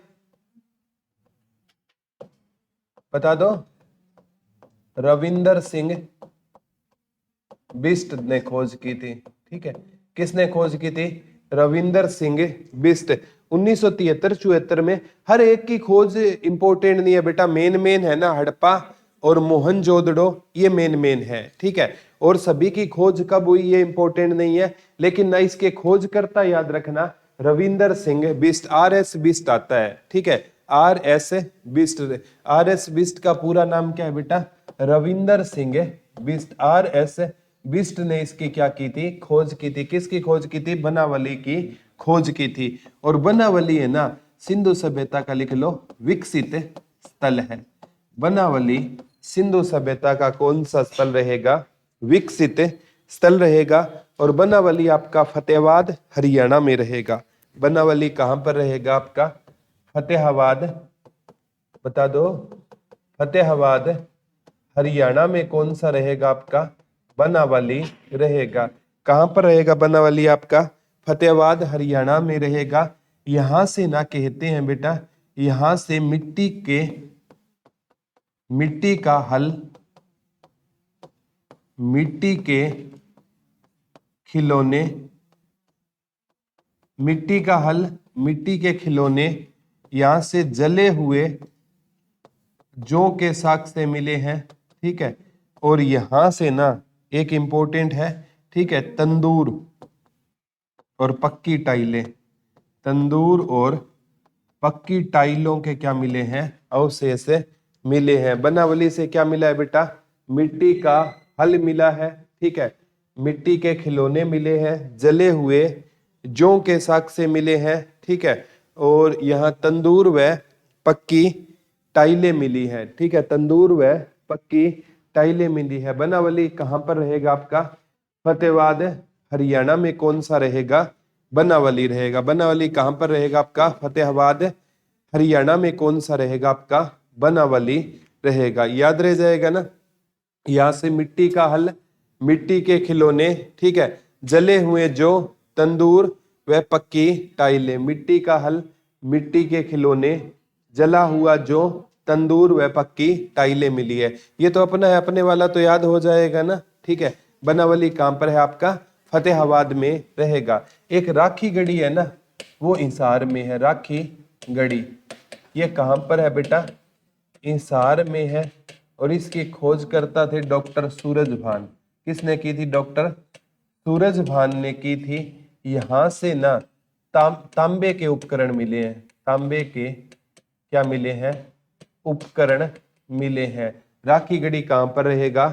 बता दो। रविंदर सिंह बिष्ट ने खोज की थी। ठीक है, किसने खोज की थी, रविंदर सिंह बिष्ट। 1973-74 में। हर एक की खोज इंपॉर्टेंट नहीं है बेटा, मेन है ना हड़प्पा और मोहनजोदड़ो, ये मेन है। ठीक है, और सभी की खोज कब हुई ये इंपॉर्टेंट नहीं है, लेकिन ना इसके खोज करता याद रखना, रविंदर सिंह बिष्ट, RS बिष्ट आता है। ठीक है, RS बिष्ट। RS बिष्ट का पूरा नाम क्या है बेटा, रविंदर सिंह बिष्ट। RS बिष्ट ने इसकी क्या की थी, खोज की थी। किसकी खोज की थी, बनावली की खोज की थी। और बनावली है ना, सिंधु सभ्यता का लिख लो विकसित स्थल है। बनावली सिंधु सभ्यता का कौन सा स्थल रहेगा, विकसित स्थल रहेगा। और बनावली आपका फतेहाबाद हरियाणा में रहेगा। बनावली कहां पर रहेगा आपका, फतेहाबाद, बता दो, फतेहाबाद हरियाणा में कौन सा रहेगा आपका, बनावली रहेगा। कहां पर रहेगा बनावली आपका, फतेहाबाद हरियाणा में रहेगा। यहां से ना कहते हैं बेटा, यहां से मिट्टी का हल, मिट्टी के खिलौने, मिट्टी का हल, मिट्टी के खिलौने यहां से जले हुए जौ के साग से मिले हैं। ठीक है, और यहां से ना एक इंपॉर्टेंट है, ठीक है, तंदूर और पक्की टाइलें, तंदूर और पक्की टाइलों के क्या मिले हैं, अवशेष मिले हैं। बनावली से क्या मिला है बेटा, मिट्टी का हल मिला है। ठीक है, मिट्टी के खिलौने मिले हैं, जले हुए जौ के साग से मिले हैं। ठीक है, और यहाँ तंदूर व पक्की टाइलें मिली है। ठीक है, तंदूर व पक्की टाइलें मिली है। बनावली कहाँ पर रहेगा आपका, फतेहाबाद हरियाणा में कौन सा रहेगा, बनावली रहेगा। बनावली कहाँ पर रहेगा आपका, फतेहाबाद हरियाणा में कौन सा रहेगा आपका, बनावली रहेगा, याद रह जाएगा ना। यहां से मिट्टी का हल, मिट्टी के खिलौने, ठीक है, जले हुए जो तंदूर व पक्की टाइलें, मिट्टी का हल, मिट्टी के खिलौने, जला हुआ जो तंदूर व पक्की टाइलें मिली है। ये तो अपना है, अपने वाला तो याद हो जाएगा ना, ठीक है। बनावली कहां पर है आपका, फतेहाबाद में रहेगा। एक राखी गढ़ी है ना, वो हिसार में है, राखी गढ़ी ये कहां पर है बेटा, हिसार में है। और इसकी खोज करता थे डॉक्टर सूरजभान। किसने की थी, डॉक्टर सूरजभान ने की थी। यहां से ना तांबे के उपकरण मिले हैं, तांबे के क्या मिले हैं, उपकरण मिले हैं। राखी गढ़ी कहां पर रहेगा,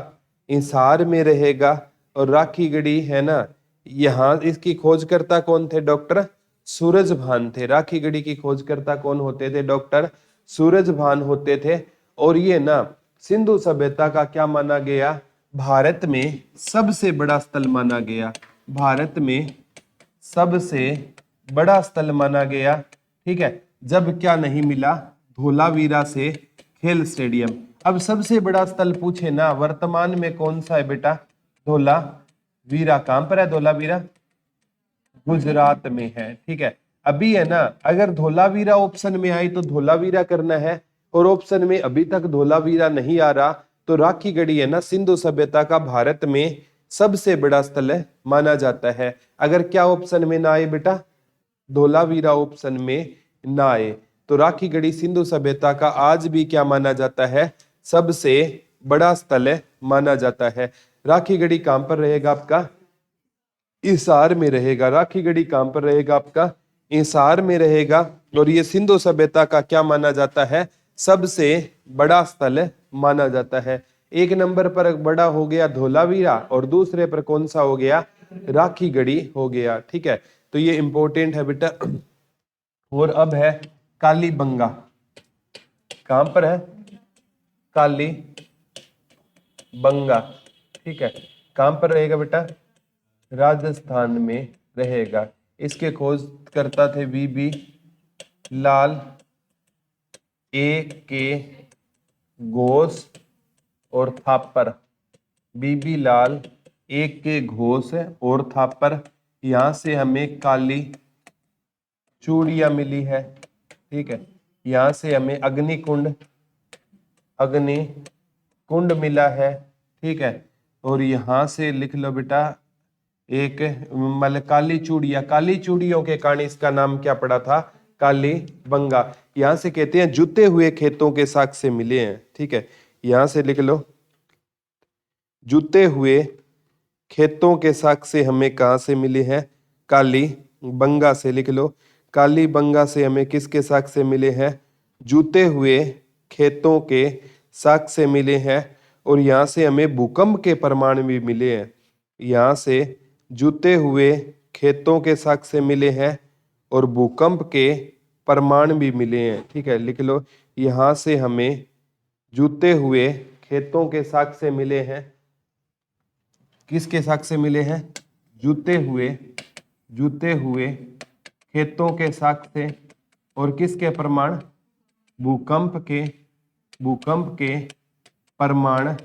हिसार में रहेगा। और राखी गढ़ी है ना, यहाँ इसकी खोजकर्ता कौन थे, डॉक्टर सूरजभान थे। राखी गढ़ी की खोजकर्ता कौन होते थे, डॉक्टर सूरजभान होते थे। और ये ना सिंधु सभ्यता का क्या माना गया, भारत में सबसे बड़ा स्थल माना गया, भारत में सबसे बड़ा स्थल माना गया, ठीक है। जब क्या नहीं मिला, धोलावीरा से खेल स्टेडियम। अब सबसे बड़ा स्थल पूछे ना, वर्तमान में कौन सा है बेटा, धोलावीरा। कहां पर है धोलावीरा, गुजरात में है, ठीक है। अभी है ना, अगर धोलावीरा ऑप्शन में आई तो धोलावीरा करना है, और ऑप्शन में अभी तक धोलावीरा नहीं आ रहा, तो राखी गढ़ी है ना, सिंधु सभ्यता का भारत में सबसे बड़ा स्थल है माना जाता है। अगर क्या ऑप्शन में ना आए बेटा, धोलावीरा ऑप्शन में ना आए, तो राखी गढ़ी सिंधु सभ्यता का आज भी क्या माना जाता है, सबसे बड़ा स्थल है माना जाता है। राखी गढ़ी कहां पर रहेगा आपका, हिसार में रहेगा। राखी गढ़ी कहां पर रहेगा आपका, हिसार में रहेगा। और ये सिंधु सभ्यता का क्या माना जाता है, सबसे बड़ा स्थल माना जाता है। एक नंबर पर बड़ा हो गया धोलावीरा, और दूसरे पर कौन सा हो गया, राखी गढ़ी हो गया, ठीक है। तो ये इंपॉर्टेंट है बेटा। और अब है कालीबंगा, कहां पर है, कालीबंगा, ठीक है। कहां पर रहेगा बेटा, राजस्थान में रहेगा। इसके खोज करता थे वीबी लाल, ए.के. घोष और थापर। बीबी लाल, ए.के. घोष और थापर। यहां से हमें काली चूड़ियां मिली है, ठीक है। यहां से हमें अग्निकुंड मिला है, ठीक है। और यहां से लिख लो बेटा एक मतलब काली चूड़ियों के कारण इसका नाम क्या पड़ा था, कालीबंगा। यहां से कहते हैं जुते हुए खेतों के साक्ष्य मिले हैं, ठीक है। यहां से लिख लो, जुते हुए खेतों के साक्ष्य हमें कहां से मिले हैं, कालीबंगा से। लिख लो, कालीबंगा से हमें किसके साक्ष्य मिले हैं, जुते हुए खेतों के साक्ष्य मिले हैं। और यहां से हमें भूकंप के प्रमाण भी मिले हैं। यहां से जुते हुए खेतों के साक्ष्य मिले हैं और भूकंप के प्रमाण भी मिले हैं, ठीक है। लिख लो, यहां से हमें जुते हुए खेतों के साक्ष्य मिले हैं। किसके साक्ष्य मिले हैं, जुते हुए खेतों के साक्ष्य, और किसके प्रमाण, भूकंप के प्रमाण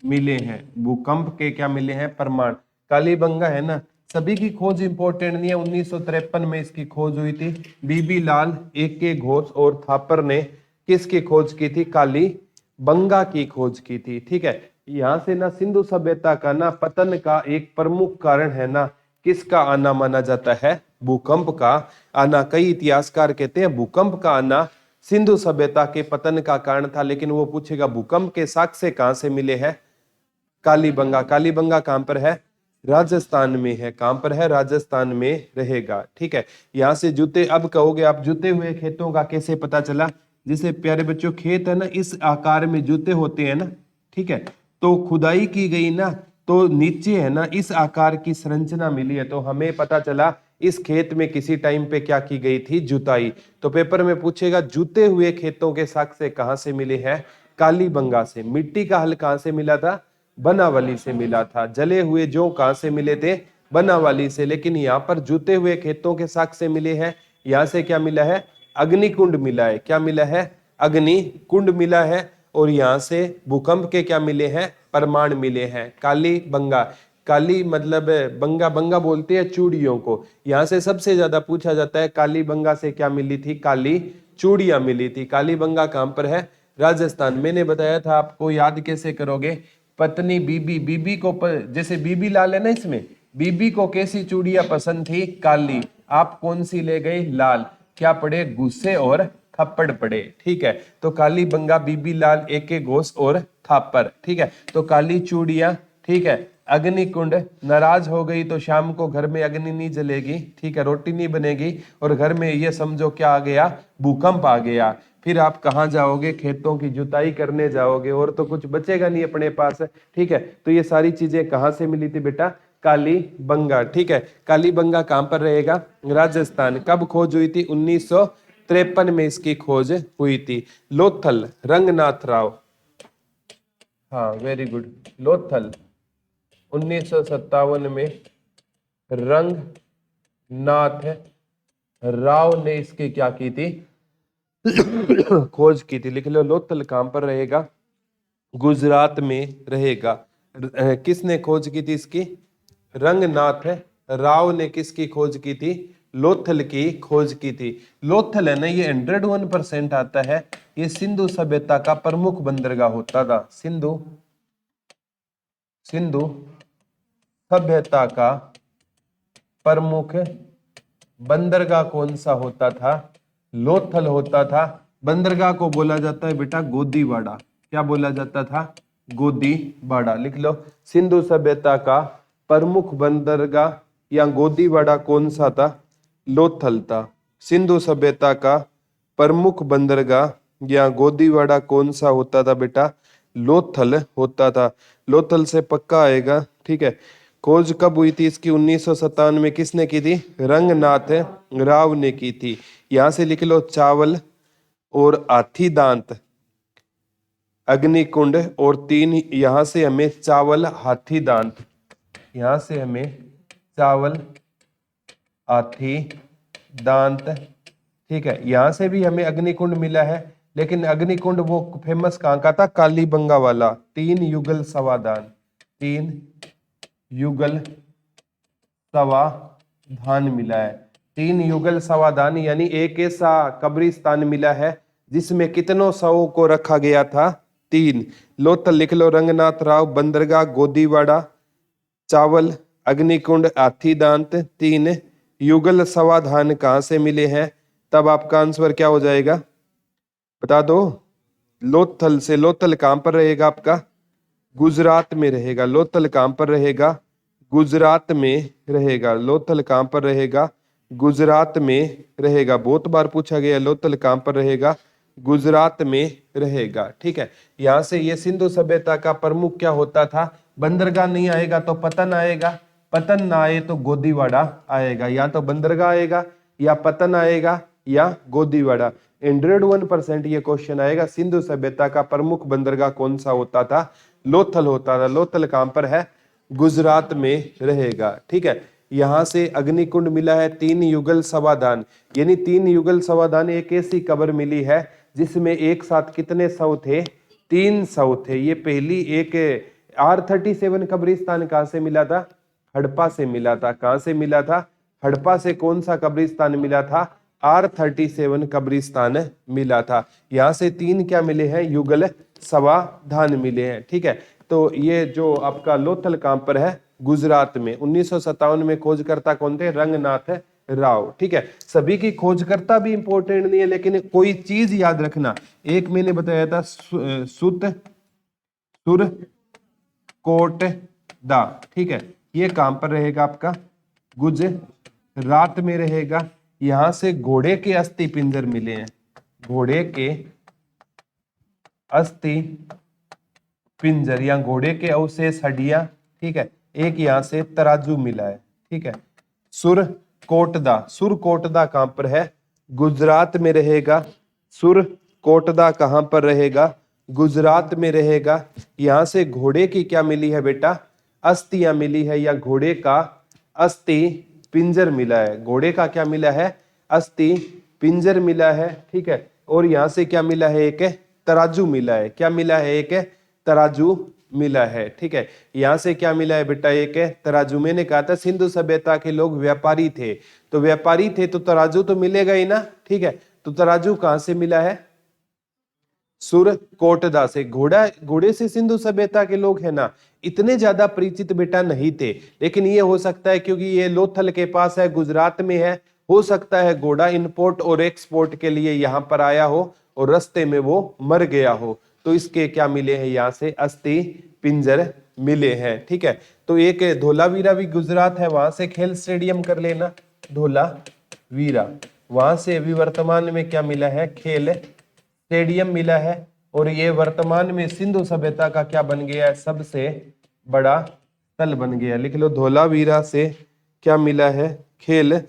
मिले हैं। भूकंप के क्या मिले हैं, प्रमाण। कालीबंगा है ना, सभी की खोज इंपॉर्टेंट नहीं है। 1953 में इसकी खोज हुई थी। बीबी लाल, ए.के. घोष और थापर ने किसकी खोज की थी, कालीबंगा की खोज की थी, ठीक है। यहाँ से ना सिंधु सभ्यता का ना पतन का एक प्रमुख कारण है ना, किसका आना माना जाता है, भूकंप का आना। कई इतिहासकार कहते हैं भूकंप का आना सिंधु सभ्यता के पतन का कारण था। लेकिन वो पूछेगा भूकंप के साक्ष्य कहां से मिले हैं, कालीबंगा। कालीबंगा कहां पर है, राजस्थान में है। कहां पर है, राजस्थान में रहेगा, ठीक है। यहां से जूते, अब कहोगे आप जुते हुए खेतों का कैसे पता चला, जिसे प्यारे बच्चों खेत है ना इस आकार में जूते होते हैं ना, ठीक है। तो खुदाई की गई ना, तो नीचे है ना इस आकार की संरचना मिली है, तो हमें पता चला इस खेत में किसी टाइम पे क्या की गई थी, जुताई। तो पेपर में पूछेगा जुते हुए खेतों के साक्ष्य कहां से मिले हैं, कालीबंगा से। मिट्टी का हल कहां से मिला था, बनावली से मिला था। जले हुए जौ कहां से मिले थे, बनावली से। लेकिन यहाँ पर जुते हुए खेतों के साक्ष्य मिले हैं, यहां से क्या मिला है, अग्निकुंड मिला है। क्या मिला है? अग्निकुंड मिला है। और यहाँ से भूकंप के क्या मिले हैं? प्रमाण मिले हैं। काली बंगा, काली मतलब बंगा, बंगा बोलते हैं चूड़ियों को। यहाँ से सबसे ज्यादा पूछा जाता है काली बंगा से क्या मिली थी? काली चूड़ियां मिली थी। काली बंगा कहां पर है? राजस्थान। मैंने बताया था आपको, याद कैसे करोगे? पत्नी बीबी, बीबी को जैसे बीबी लाल है ना, इसमें बीबी को कैसी चूड़ियां पसंद थी? काली। आप कौन सी ले गई? लाल। क्या पड़े? गुस्से और थप्पड़ पड़े। ठीक है, तो काली बंगा, बीबी लाल, एक घोष और थापर। ठीक है, तो काली चूड़ियां। ठीक है, अग्निकुंड, नाराज हो गई तो शाम को घर में अग्नि नहीं जलेगी। ठीक है, रोटी नहीं बनेगी और घर में ये समझो क्या आ गया? भूकंप आ गया। फिर आप कहाँ जाओगे? खेतों की जुताई करने जाओगे और तो कुछ बचेगा नहीं अपने पास। ठीक है, तो ये सारी चीजें कहाँ से मिली थी बेटा? काली बंगा। ठीक है, काली बंगा कहां पर रहेगा? राजस्थान। कब खोज हुई थी? 1953 में इसकी खोज हुई थी। लोथल, रंगनाथ राव। हाँ, वेरी गुड। लोथल 1957 में रंगनाथ राव ने इसकी क्या की थी? खोज की थी। लिख लो, लोथल कहां पर रहेगा? गुजरात में रहेगा। किसने खोज की थी इसकी? रंगनाथ राव ने किसकी खोज की थी? लोथल की खोज की थी। लोथल है ना, ये 101% आता है। ये सिंधु सभ्यता का प्रमुख बंदरगाह होता था। सिंधु सभ्यता का प्रमुख बंदरगाह कौन सा होता था? लोथल होता था। बंदरगाह को बोला जाता है बेटा गोदीवाड़ा। क्या बोला जाता था? गोदीवाड़ा। लिख लो, सिंधु सभ्यता का प्रमुख बंदरगाह या गोदीवाड़ा कौन सा था? लोथल था। सिंधु सभ्यता का प्रमुख बंदरगाह या गोदीवाड़ा कौन सा होता था बेटा? लोथल होता था। लोथल से पक्का आएगा। ठीक है, खोज कब हुई थी इसकी? 1957 में। किसने की थी? रंगनाथ राव ने की थी। यहां से लिख लो, चावल और हाथी दांत, अग्निकुंड और 3। यहां से हमें चावल, हाथी दांत, यहां से हमें चावल, हाथी दांत। ठीक है, यहां से भी हमें अग्निकुंड मिला है, लेकिन अग्निकुंड वो फेमस कहां का था? कालीबंगा वाला। 3 युगल समाधान, 3 युगल समाधान मिला है। 3 युगल समाधान यानी एक ऐसा कब्रिस्तान मिला है जिसमें कितनों शवों को रखा गया था? 3। लोथल लिख लो, रंगनाथ राव, बंदरगाह गोदीवाड़ा, चावल, अग्निकुंड, हाथी दांत। 3 युगल समाधान कहां से मिले हैं? तब आपका आंसर क्या हो जाएगा? बता दो। लोथल से। लोथल कहां पर रहेगा आपका? गुजरात में रहेगा। लोथल कहां पर रहेगा? गुजरात में रहेगा। लोथल कहां पर रहेगा? गुजरात में रहेगा। बहुत बार पूछा गया, लोथल कहां पर रहेगा? गुजरात में रहेगा। ठीक है, यहां से ये सिंधु सभ्यता का प्रमुख क्या होता था? बंदरगाह नहीं आएगा तो पतन आएगा, पतन ना आए तो गोदीवाड़ा आएगा। या तो बंदरगाह आएगा, या पतन आएगा, या गोदीवाड़ा। 101% ये क्वेश्चन आएगा। सिंधु सभ्यता का प्रमुख बंदरगाह कौन सा होता था? लोथल होता था। लोथल कहां पर है? गुजरात में रहेगा। ठीक है, यहां से अग्निकुंड मिला है। 3 युगल समाधान, यानी 3 युगल समाधान एक ऐसी कब्र मिली है जिसमें एक साथ कितने शव थे? 3 शव थे। ये पहली एक R37 कब्रिस्तान कहां से मिला था? हड़प्पा से मिला था। कहां से मिला था? हड़प्पा से। कौन सा कब्रिस्तान मिला था? R37 कब्रिस्तान मिला था। यहां से 3 क्या मिले हैं? युगल समाधान मिले हैं। ठीक है, तो ये जो आपका लोथल कहां पर है? गुजरात में। 1957 में खोजकर्ता कौन थे? रंगनाथ राव। ठीक है, सभी की खोजकर्ता भी इंपॉर्टेंट नहीं है, लेकिन कोई चीज याद रखना। एक मैंने बताया था सुत सुर कोट दा। ठीक है, ये कहां पर रहेगा आपका? गुजरात में रहेगा। यहां से घोड़े के अस्थि पिंजर मिले हैं। घोड़े के अस्थि पिंजर या घोड़े के अवशेष, हड्डियां। ठीक है, एक यहां से तराजू मिला है। ठीक है, सुरकोटदा। सुरकोटदा कहां पर है? गुजरात में रहेगा। सुरकोटदा कहां पर रहेगा? गुजरात में रहेगा। यहां से घोड़े की क्या मिली है बेटा? अस्थियां मिली है, या घोड़े का अस्थि पिंजर मिला है। घोड़े का क्या मिला है? अस्थि पिंजर मिला है, ठीक है। और यहाँ से क्या मिला है, एक तराजू मिला है। क्या मिला है, एक तराजू मिला है, ठीक है। यहाँ से क्या मिला है बेटा, एक तराजू। मैंने कहा था सिंधु सभ्यता के लोग व्यापारी थे, तो व्यापारी थे तो तराजू तो मिलेगा ही ना, ठीक है। तो तराजू कहां से मिला है, सुरकोटदा से। घोड़े से सिंधु सभ्यता के लोग है ना इतने ज्यादा परिचित बेटा नहीं थे, लेकिन ये हो सकता है क्योंकि ये लोथल के पास है, गुजरात में है, हो सकता है घोड़ा इंपोर्ट और एक्सपोर्ट के लिए यहाँ पर आया हो और रास्ते में वो मर गया हो, तो इसके क्या मिले हैं, यहाँ से अस्थि पिंजर मिले हैं, ठीक है। तो एक धोलावीरा भी गुजरात है, वहां से खेल स्टेडियम कर लेना, धोलावीरा। वहां से अभी वर्तमान में क्या मिला है, खेल स्टेडियम मिला है। और ये वर्तमान में सिंधु सभ्यता का क्या बन गया है, सबसे बड़ा स्थल बन गया। लिख लो, धोलावीरा से क्या मिला है, खेल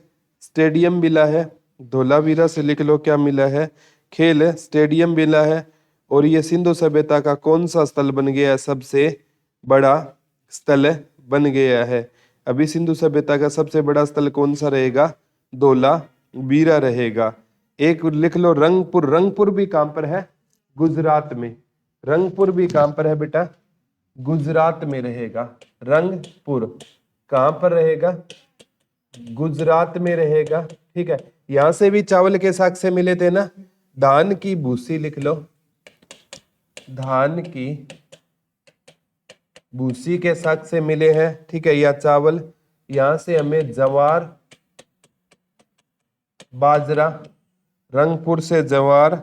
स्टेडियम मिला है। धोलावीरा से लिख लो क्या मिला है, खेल स्टेडियम मिला है। और ये सिंधु सभ्यता का कौन सा स्थल बन गया है, सबसे बड़ा स्थल बन गया है। अभी सिंधु सभ्यता का सबसे बड़ा स्थल कौन सा रहेगा, धोलावीरा रहेगा। एक लिख लो रंगपुर। रंगपुर भी कहां पर है, गुजरात में। रंगपुर भी कहां पर है बेटा, गुजरात में रहेगा। रंगपुर कहां पर रहेगा, गुजरात में रहेगा, ठीक है। यहां से भी चावल के साग से मिले थे ना, धान की भूसी लिख लो, धान की भूसी के साग से मिले हैं, ठीक है, या चावल। यहां से हमें जवार बाजरा, रंगपुर से जवार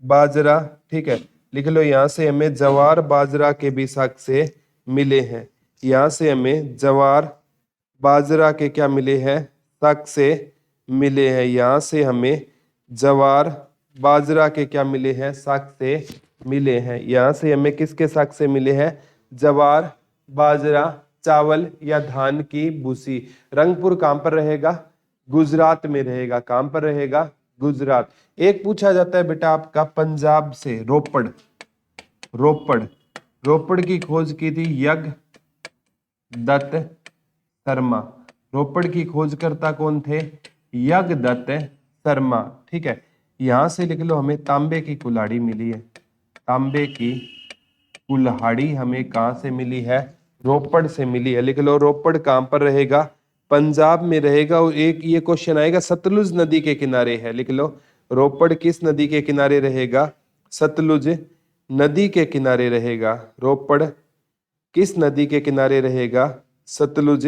बाजरा, ठीक है, लिख लो। यहां से हमें जवार बाजरा के भी साग से मिले हैं। यहां से हमें जवार बाजरा के क्या मिले हैं, साग से मिले हैं। यहां से हमें जवार बाजरा के क्या मिले हैं, साग से मिले हैं। यहां से हमें किसके साग से मिले हैं, जवार बाजरा चावल या धान की भूसी। रंगपुर कहां पर रहेगा, गुजरात में रहेगा। कहां पर रहेगा, गुजरात। एक पूछा जाता है बेटा आपका पंजाब से, रोपड़। रोपड़, रोपड़ की खोज की थी यज्ञदत्त शर्मा। रोपड़ की खोजकर्ता कौन थे, यज्ञदत्त शर्मा, ठीक है। यहां से लिख लो, हमें तांबे की कुल्हाड़ी मिली है। तांबे की कुल्हाड़ी हमें कहां से मिली है, रोपड़ से मिली है। लिख लो, रोपड़ कहां पर रहेगा, पंजाब में रहेगा। और एक ये क्वेश्चन आएगा, सतलुज नदी के किनारे है। लिख लो, रोपड़ किस नदी के किनारे रहेगा, सतलुज नदी के किनारे रहेगा। रोपड़ किस नदी के किनारे रहेगा, सतलुज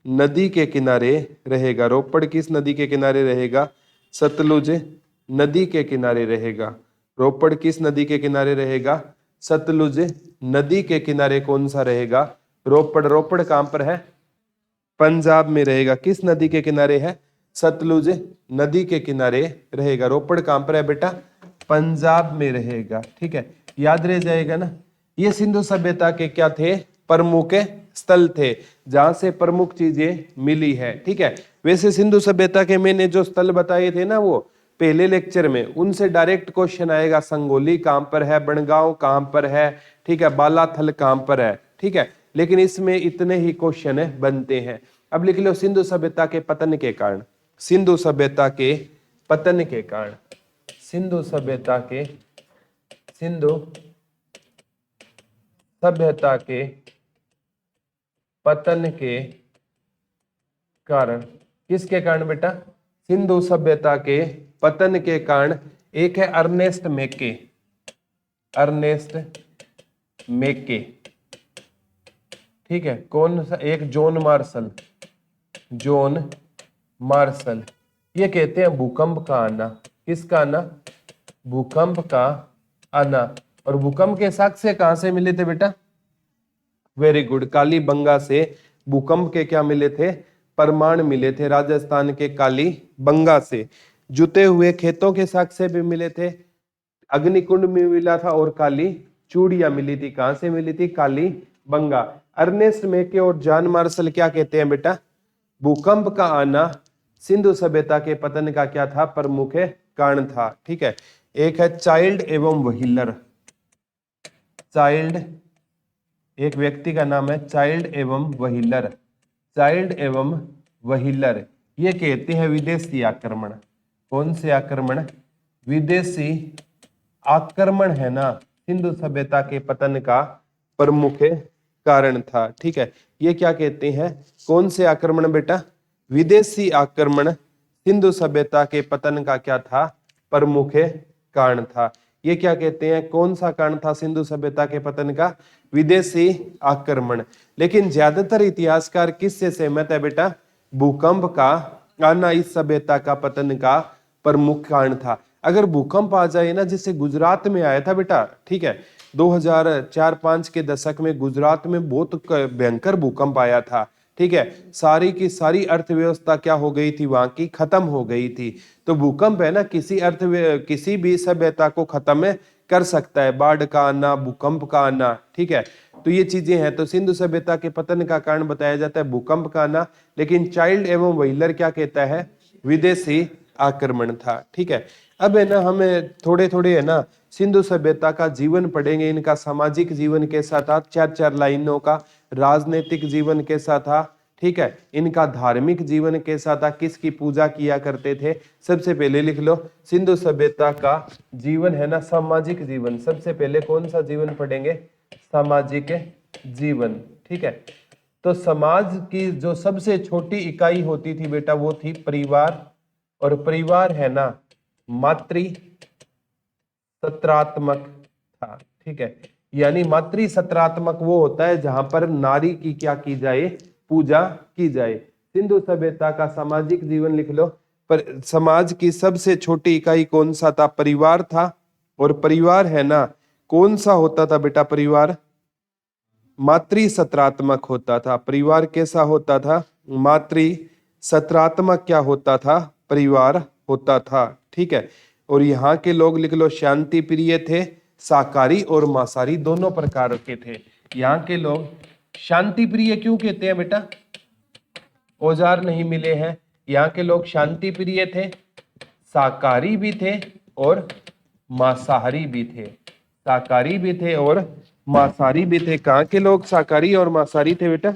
नदी के किनारे रहेगा। रोपड़ किस नदी के किनारे रहेगा, सतलुज नदी के किनारे रहेगा। रोपड़ किस नदी के किनारे रहेगा, सतलुज नदी के किनारे कौन सा रहेगा, रोपड़। रोपड़ कहां पर है, पंजाब में रहेगा। किस नदी के किनारे है, सतलुज नदी के किनारे रहेगा। रोपड़ कहां पर है बेटा, पंजाब में रहेगा, ठीक है। याद रह जाएगा ना। ये सिंधु सभ्यता के क्या थे, प्रमुख स्थल थे, जहां से प्रमुख चीजें मिली है, ठीक है। वैसे सिंधु सभ्यता के मैंने जो स्थल बताए थे ना, वो पहले लेक्चर में, उनसे डायरेक्ट क्वेश्चन आएगा। संगोली कहां पर है, बनगांव कहां पर है, ठीक है, बालाथल कहां पर है, ठीक है। लेकिन इसमें इतने ही क्वेश्चन बनते हैं। अब लिख लो, सिंधु सभ्यता के पतन के कारण, सिंधु सभ्यता के पतन के कारण, सिंधु सभ्यता के, सिंधु सभ्यता के पतन के कारण। किसके कारण बेटा, सिंधु सभ्यता के पतन के कारण। एक है अर्नेस्ट मेके, अर्नेस्ट मेके, ठीक है। कौन सा, एक जॉन मार्शल, जॉन मार्शल। ये कहते हैं भूकंप का आना। किसका आना, भूकंप का आना। और भूकंप के साक्ष्य कहां से मिले थे बेटा, वेरी गुड, कालीबंगा से भूकंप के क्या मिले थे, प्रमाण मिले थे, राजस्थान के कालीबंगा से। जुते हुए खेतों के साक्ष्य भी मिले थे, अग्निकुंड में मिला था, और काली चूड़ियां मिली थी। कहां से मिली थी, कालीबंगा। अर्नेस्ट मेके और जॉन मार्शल क्या कहते हैं बेटा, भूकंप का आना सिंधु सभ्यता के पतन का क्या था, प्रमुख कारण था, ठीक है। एक है चाइल्ड एवं व्हीलर, चाइल्ड, एक व्यक्ति का नाम है चाइल्ड एवं व्हीलर, चाइल्ड एवं व्हीलर। ये कहते हैं विदेशी आक्रमण। कौन से आक्रमण? विदेशी आक्रमण है ना सिंधु सभ्यता के पतन का प्रमुख कारण था। ठीक है, ये क्या कहते हैं? कौन से आक्रमण बेटा? विदेशी आक्रमण सिंधु सभ्यता के पतन का क्या था? प्रमुख कारण था। ये क्या कहते हैं? कौन सा कारण था सिंधु सभ्यता के पतन का? विदेशी आक्रमण। लेकिन ज्यादातर इतिहासकार किससे सहमत है बेटा? भूकंप का आना इस सभ्यता का पतन का प्रमुख कारण था। अगर भूकंप आ जाए ना, जैसे गुजरात में आया था बेटा, ठीक है, 2004-5 के दशक में गुजरात में बहुत भयंकर भूकंप आया था। ठीक है, सारी की सारी अर्थव्यवस्था क्या हो गई थी? वहां की खत्म हो गई थी। तो भूकंप है ना किसी भी सभ्यता को खत्म कर सकता है, बाढ़ का आना, भूकंप का आना। ठीक है, तो ये चीजें हैं। तो सिंधु सभ्यता के पतन का कारण बताया जाता है भूकंप का आना, लेकिन चाइल्ड एवं व्हीलर क्या कहता है? विदेशी आक्रमण था। ठीक है, अब है ना हमें थोड़े थोड़े है ना सिंधु सभ्यता का जीवन पढ़ेंगे। इनका सामाजिक जीवन कैसा था? 4-4 लाइनों का। राजनीतिक जीवन कैसा था? ठीक है, इनका धार्मिक जीवन कैसा था? किसकी पूजा किया करते थे? सबसे पहले लिख लो सिंधु सभ्यता का जीवन है ना सामाजिक जीवन। सबसे पहले कौन सा जीवन पढ़ेंगे? सामाजिक जीवन। ठीक है, तो समाज की जो सबसे छोटी इकाई होती थी बेटा वो थी परिवार। और परिवार है ना मातृ सत्रात्मक था। ठीक है, यानी मातृ सत्रात्मक वो होता है जहां पर नारी की क्या की जाए? पूजा की जाए। सिंधु सभ्यता का सामाजिक जीवन लिख लो। पर समाज की सबसे छोटी इकाई कौन सा था? परिवार था। और परिवार है ना कौन सा होता था बेटा? परिवार मातृ सत्रात्मक होता था। परिवार कैसा होता था? मातृ सत्रात्मक क्या होता था? परिवार होता था। ठीक है, और यहाँ के लोग लिख लो शांति प्रिय थे, शाकाहारी और मांसाहारी दोनों प्रकार के थे। यहाँ के लोग शांति प्रिय क्यों कहते हैं बेटा? औजार नहीं मिले हैं। यहाँ के लोग शांति प्रिय थे, शाकाहारी भी थे और मांसाहारी भी थे। शाकाहारी भी थे और मांसाहारी भी थे। कहाँ के लोग शाकाहारी और मांसाहारी थे बेटा?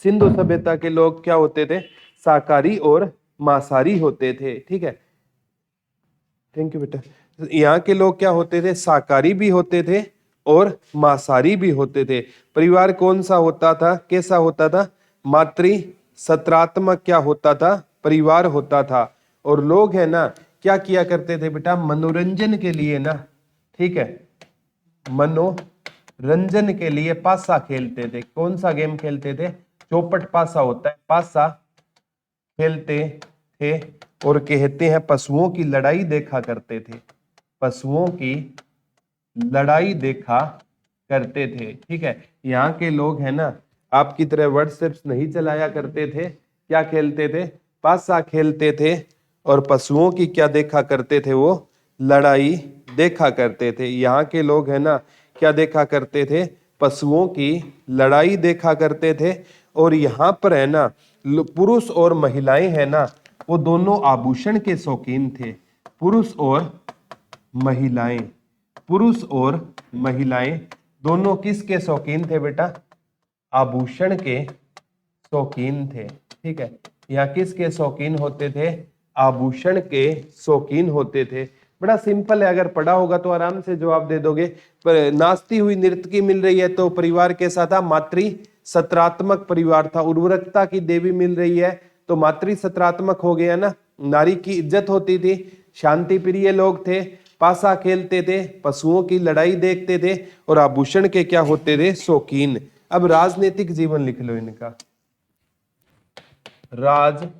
सिंधु सभ्यता के लोग क्या होते थे? शाकाहारी और मांसाहारी होते थे। ठीक है, थैंक यू बेटा। यहाँ के लोग क्या होते थे? शाकाहारी भी होते थे और मांसाहारी भी होते थे। परिवार कौन सा होता था? कैसा होता था? मातृ सत्रात्मक क्या होता था? परिवार होता था। और लोग है ना क्या किया करते थे बेटा? मनोरंजन के लिए ना, ठीक है, मनोरंजन के लिए पासा खेलते थे। कौन सा गेम खेलते थे? चौपट पासा होता है, पासा खेलते थे। और कहते हैं पशुओं की लड़ाई देखा करते थे। पशुओं की लड़ाई देखा करते थे। ठीक है, यहाँ के लोग है ना आपकी तरह व्हाट्सएप नहीं चलाया करते थे। क्या खेलते थे? पासा खेलते थे। और पशुओं की क्या देखा करते थे? वो लड़ाई देखा करते थे। यहाँ के लोग है ना क्या देखा करते थे? पशुओं की लड़ाई देखा करते थे। और यहाँ पर है ना पुरुष और महिलाएं है ना वो दोनों आभूषण के शौकीन थे। पुरुष और महिलाएं, पुरुष और महिलाएं दोनों किसके शौकीन थे बेटा? आभूषण के शौकीन थे। ठीक है, यहाँ किसके शौकीन होते थे? आभूषण के शौकीन होते थे। बड़ा सिंपल है, अगर पढ़ा होगा तो आराम से जवाब दे दोगे। पर नाचती हुई नर्तकी मिल रही है तो परिवार कैसा था? मातृ सत्रात्मक परिवार था। उर्वरकता की देवी मिल रही है तो मातृ सत्रात्मक हो गया ना। नारी की इज्जत होती थी, शांति प्रिय लोग थे, पासा खेलते थे, पशुओं की लड़ाई देखते थे और आभूषण के क्या होते थे? शौकीन। अब राजनीतिक जीवन लिख लो इनका। राजनीतिक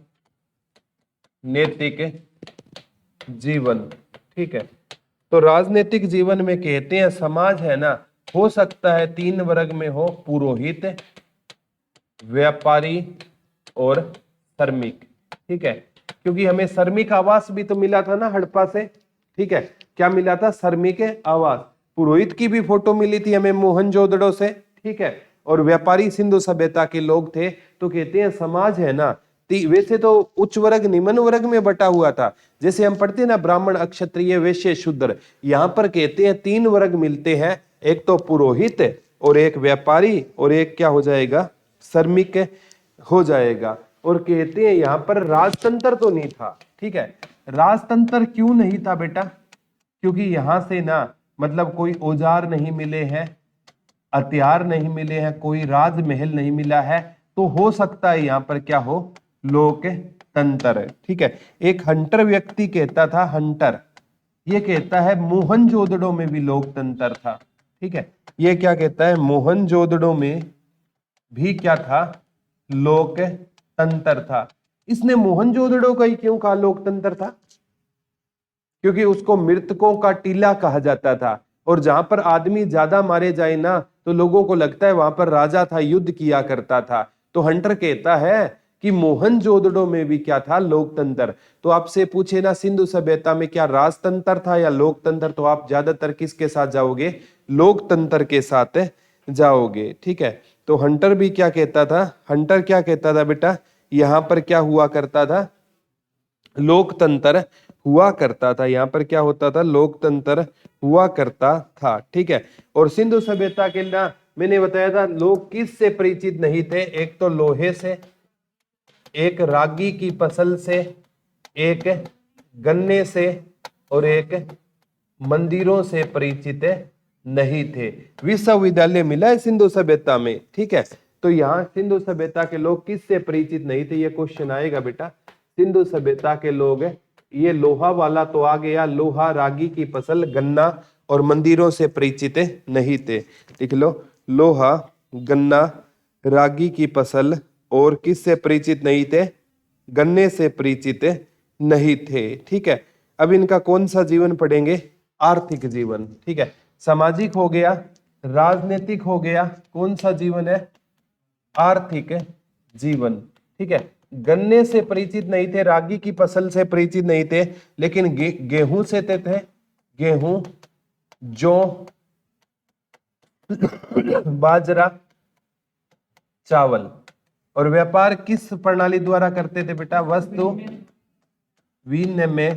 जीवन। ठीक है, तो राजनीतिक जीवन में कहते हैं समाज है ना हो सकता है 3 वर्ग में हो, पुरोहित, व्यापारी और श्रमिक। ठीक है, क्योंकि हमें श्रमिक आवास भी तो मिला था ना हड़प्पा से। ठीक है, क्या मिला था? श्रमिक आवास। पुरोहित की भी फोटो मिली थी हमें मोहनजोदड़ो से। ठीक है, और व्यापारी सिंधु सभ्यता के लोग थे। तो कहते हैं समाज है ना वैसे तो उच्च वर्ग निम्न वर्ग में बटा हुआ था। जैसे हम पढ़ते हैं ना ब्राह्मण, क्षत्रिय, वैश्य, शूद्र। यहाँ पर कहते हैं 3 वर्ग मिलते हैं, एक तो पुरोहित और एक व्यापारी और एक क्या हो जाएगा? श्रमिक हो जाएगा। और कहते हैं यहाँ पर राजतंत्र तो नहीं था। ठीक है, राजतंत्र क्यों नहीं था बेटा? क्योंकि यहां से ना मतलब कोई औजार नहीं मिले हैं, हथियार नहीं मिले हैं, कोई राजमहल नहीं मिला है, तो हो सकता है यहाँ पर क्या हो, लोकतंत्र। ठीक है, एक हंटर व्यक्ति कहता था, हंटर ये कहता है मोहनजोदड़ो में भी लोकतंत्र था। ठीक है, ये क्या कहता है, मोहनजोदड़ो में भी क्या था, लोकतंत्र था। इसने मोहनजोदड़ो का ही क्यों कहा लोकतंत्र था? क्योंकि उसको मृतकों का टीला कहा जाता था, और जहां पर आदमी ज्यादा मारे जाए ना तो लोगों को लगता है वहां पर राजा था, युद्ध किया करता था। तो हंटर कहता है कि मोहनजोदड़ो में भी क्या था, लोकतंत्र। तो आपसे पूछे ना सिंधु सभ्यता में क्या राजतंत्र था या लोकतंत्र, तो आप ज्यादातर किसके साथ जाओगे, लोकतंत्र के साथ जाओगे। ठीक है, तो हंटर भी क्या कहता था, हंटर क्या कहता था बेटा, यहां पर क्या हुआ करता था, लोकतंत्र हुआ करता था। यहां पर क्या होता था, लोकतंत्र हुआ करता था। ठीक है, और सिंधु सभ्यता के ना मैंने बताया था लोग किस से परिचित नहीं थे, एक तो लोहे से, एक रागी की फसल से, एक गन्ने से, और एक मंदिरों से परिचित नहीं थे। विश्वविद्यालय मिला है सिंधु सभ्यता में। ठीक है, तो यहाँ सिंधु सभ्यता के लोग किससे परिचित नहीं थे, ये क्वेश्चन आएगा बेटा। सिंधु सभ्यता के लोग, ये लोहा वाला तो आ गया, लोहा, रागी की फसल, गन्ना और मंदिरों से परिचित नहीं थे। लिख लो, लोहा, गन्ना, रागी की फसल और किससे परिचित नहीं थे, गन्ने से परिचित नहीं थे। ठीक है, अब इनका कौन सा जीवन पढ़ेंगे, आर्थिक जीवन। ठीक है, सामाजिक हो गया, राजनीतिक हो गया, कौन सा जीवन है, आर्थिक जीवन। ठीक है, गन्ने से परिचित नहीं थे, रागी की फसल से परिचित नहीं थे, लेकिन गेहूं से थे, गेहूं, जौ, बाजरा, चावल। और व्यापार किस प्रणाली द्वारा करते थे बेटा, वस्तु विनिमय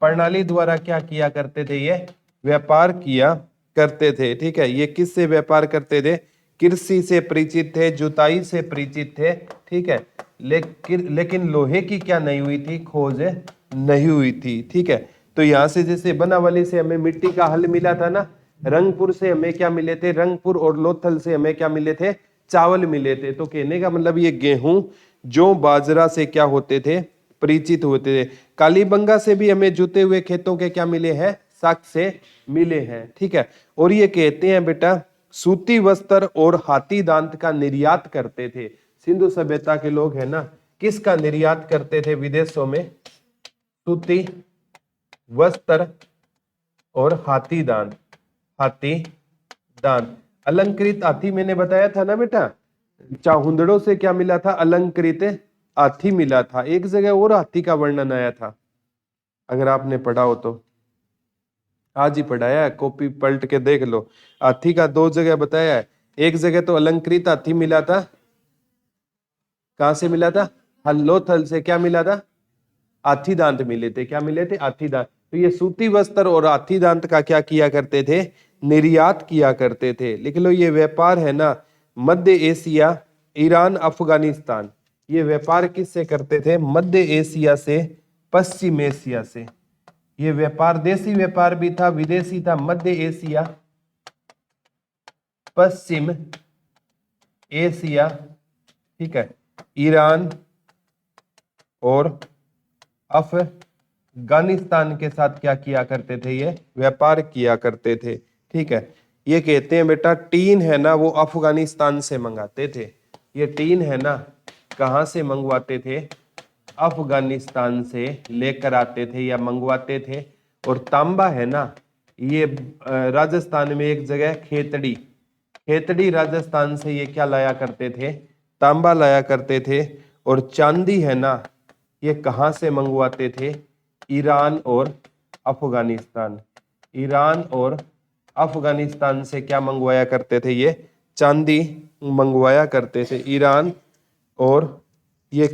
प्रणाली द्वारा क्या किया करते थे, ये व्यापार किया करते थे। ठीक है, ये किससे व्यापार करते थे, कृषि से परिचित थे, जुताई से परिचित थे। ठीक है, लेकिन लोहे की क्या नहीं हुई थी, खोज नहीं हुई थी। ठीक है, तो यहां से जैसे बनावली से हमें मिट्टी का हल मिला था ना, रंगपुर से हमें क्या मिले थे, रंगपुर और लोथल से हमें क्या मिले थे, चावल मिले थे। तो कहने का मतलब ये गेहूं, जौ, बाजरा से क्या होते थे, परिचित होते थे। कालीबंगा से भी हमें जुते हुए खेतों के क्या मिले हैं, साक्ष्य से मिले हैं। ठीक है, और ये कहते हैं बेटा सूती वस्त्र और हाथी दांत का निर्यात करते थे। सिंधु सभ्यता के लोग है ना, किसका निर्यात करते थे विदेशों में, सूती वस्त्र और हाथी दांत, हाथी दांत। अलंकृत हाथी मैंने बताया था ना बेटा, चाहुंदड़ों से क्या मिला था, अलंकृत हाथी मिला था। एक जगह और हाथी का वर्णन आया था, अगर आपने पढ़ा हो तो आज ही पढ़ाया है, कॉपी पलट के देख लो। हाथी का दो जगह बताया है, एक जगह तो अलंकृत हाथी मिला था, कहां से मिला था, हल्लोथल से। क्या मिला था, हाथी दांत मिले थे। क्या मिले थे, हाथी दांत। तो ये सूती वस्त्र और हाथी दांत का क्या किया करते थे, निर्यात किया करते थे। लिख लो, ये व्यापार है ना मध्य एशिया, ईरान, अफगानिस्तान, ये व्यापार किससे करते थे, मध्य एशिया से, पश्चिम एशिया से। ये व्यापार देशी व्यापार भी था, विदेशी था। मध्य एशिया, पश्चिम एशिया, ठीक है, ईरान और अफगानिस्तान के साथ क्या किया करते थे, ये व्यापार किया करते थे। ठीक है, ये कहते हैं बेटा टीन है ना वो अफगानिस्तान से मंगाते थे। ये टीन है ना कहां से मंगवाते थे, अफगानिस्तान से लेकर आते थे या मंगवाते थे। और तांबा है ना, ये राजस्थान में एक जगह खेतड़ी, खेतड़ी राजस्थान से ये क्या लाया करते थे, तांबा लाया करते थे। और चांदी है ना, ये कहां से मंगवाते थे, ईरान और अफगानिस्तान, ईरान और अफगानिस्तान से क्या मंगवाया करते थे, ये चांदी मंगवाया करते थे। ईरान और ये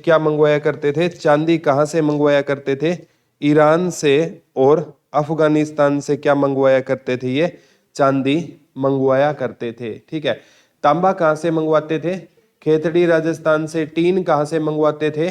क्या मंगवाया करते थे, चांदी कहां से मंगवाया करते थे, ईरान से और अफगानिस्तान से क्या मंगवाया करते थे, ये चांदी मंगवाया करते थे। ठीक है, तांबा कहां से मंगवाते थे, खेतड़ी राजस्थान से। टीन कहाँ से मंगवाते थे?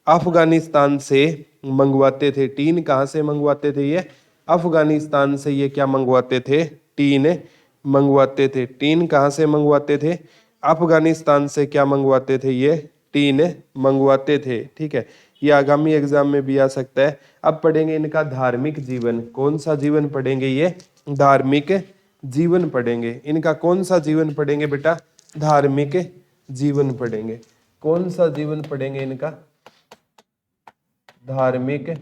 अफगानिस्तान से मंगवाते थे। टीन कहाँ से मंगवाते थे? ये अफगानिस्तान से ये क्या मंगवाते थे? टीन मंगवाते थे। टीन कहाँ से मंगवाते थे? अफगानिस्तान से क्या मंगवाते थे? ये टीन मंगवाते थे। ठीक है, ये आगामी एग्जाम में भी आ सकता है। अब पढ़ेंगे इनका धार्मिक जीवन। कौन सा जीवन पढ़ेंगे? ये धार्मिक जीवन पढ़ेंगे। इनका कौन सा जीवन पढ़ेंगे बेटा? धार्मिक जीवन पढ़ेंगे। कौन सा जीवन पढ़ेंगे इनका? धार्मिक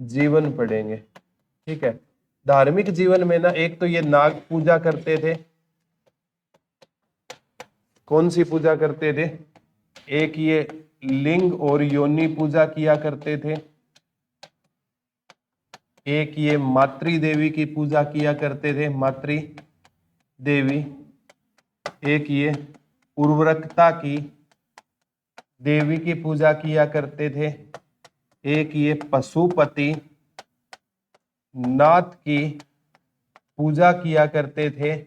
जीवन पढ़ेंगे। ठीक है, धार्मिक जीवन में ना एक तो ये नाग पूजा करते थे। कौन सी पूजा करते थे? एक ये लिंग और योनि पूजा किया करते थे। एक ये मातृ देवी की पूजा किया करते थे, मातृ देवी। एक ये उर्वरकता की देवी की पूजा किया करते थे। एक ये पशुपति नाथ की पूजा किया करते थे।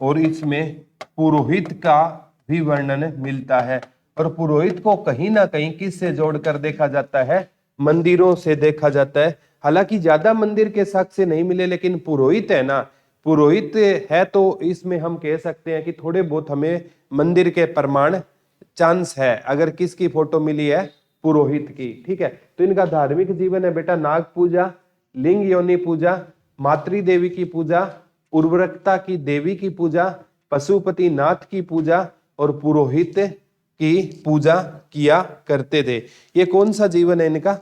और इसमें पुरोहित का भी वर्णन मिलता है। और पुरोहित को कहीं ना कहीं किससे जोड़कर देखा जाता है? मंदिरों से देखा जाता है। हालांकि ज्यादा मंदिर के साक्ष्य नहीं मिले, लेकिन पुरोहित है ना, पुरोहित है तो इसमें हम कह सकते हैं कि थोड़े बहुत हमें मंदिर के प्रमाण चांस है। अगर किसकी फोटो मिली है? पुरोहित की। ठीक है, तो इनका धार्मिक जीवन है बेटा नाग पूजा, लिंग योनि पूजा, मातृ देवी की पूजा, उर्वरकता की देवी की पूजा, पशुपति नाथ की पूजा और पुरोहित की पूजा किया करते थे। ये कौन सा जीवन है इनका?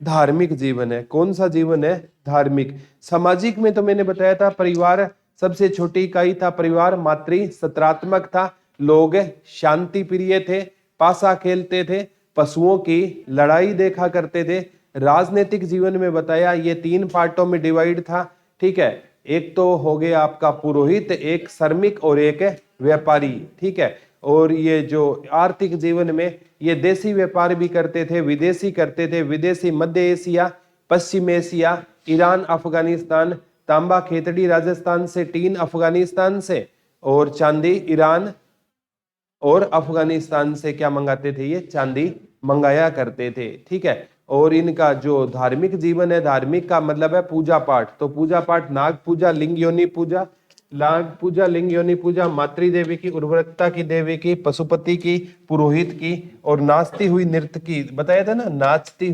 धार्मिक जीवन है। कौन सा जीवन है? धार्मिक। सामाजिक में तो मैंने बताया था परिवार सबसे छोटी इकाई था। परिवार मातृ सत्रात्मक था। लोग शांति प्रिय थे, पासा खेलते थे, पशुओं की लड़ाई देखा करते थे। राजनीतिक जीवन में बताया ये 3 पार्टों में डिवाइड था। ठीक है, एक तो हो गया आपका पुरोहित, एक श्रमिक और एक व्यापारी। ठीक है, और ये जो आर्थिक जीवन में ये देशी व्यापार भी करते थे, विदेशी करते थे। विदेशी मध्य एशिया, पश्चिम एशिया, ईरान, अफगानिस्तान। तांबा खेतड़ी राजस्थान से, टीन अफगानिस्तान से और चांदी ईरान और अफगानिस्तान से क्या मंगाते थे? ये चांदी मंगाया करते थे। ठीक है, और इनका जो धार्मिक जीवन है, धार्मिक का मतलब है पूजा पाठ। तो पूजा पाठ नाग पूजा, लिंग योनि पूजा, नाग पूजा, लिंग योनि पूजा, मातृ देवी की, उर्वरकता की देवी की, पशुपति की, पुरोहित की और नाचती हुई नर्तकी। बताया था ना, नाचती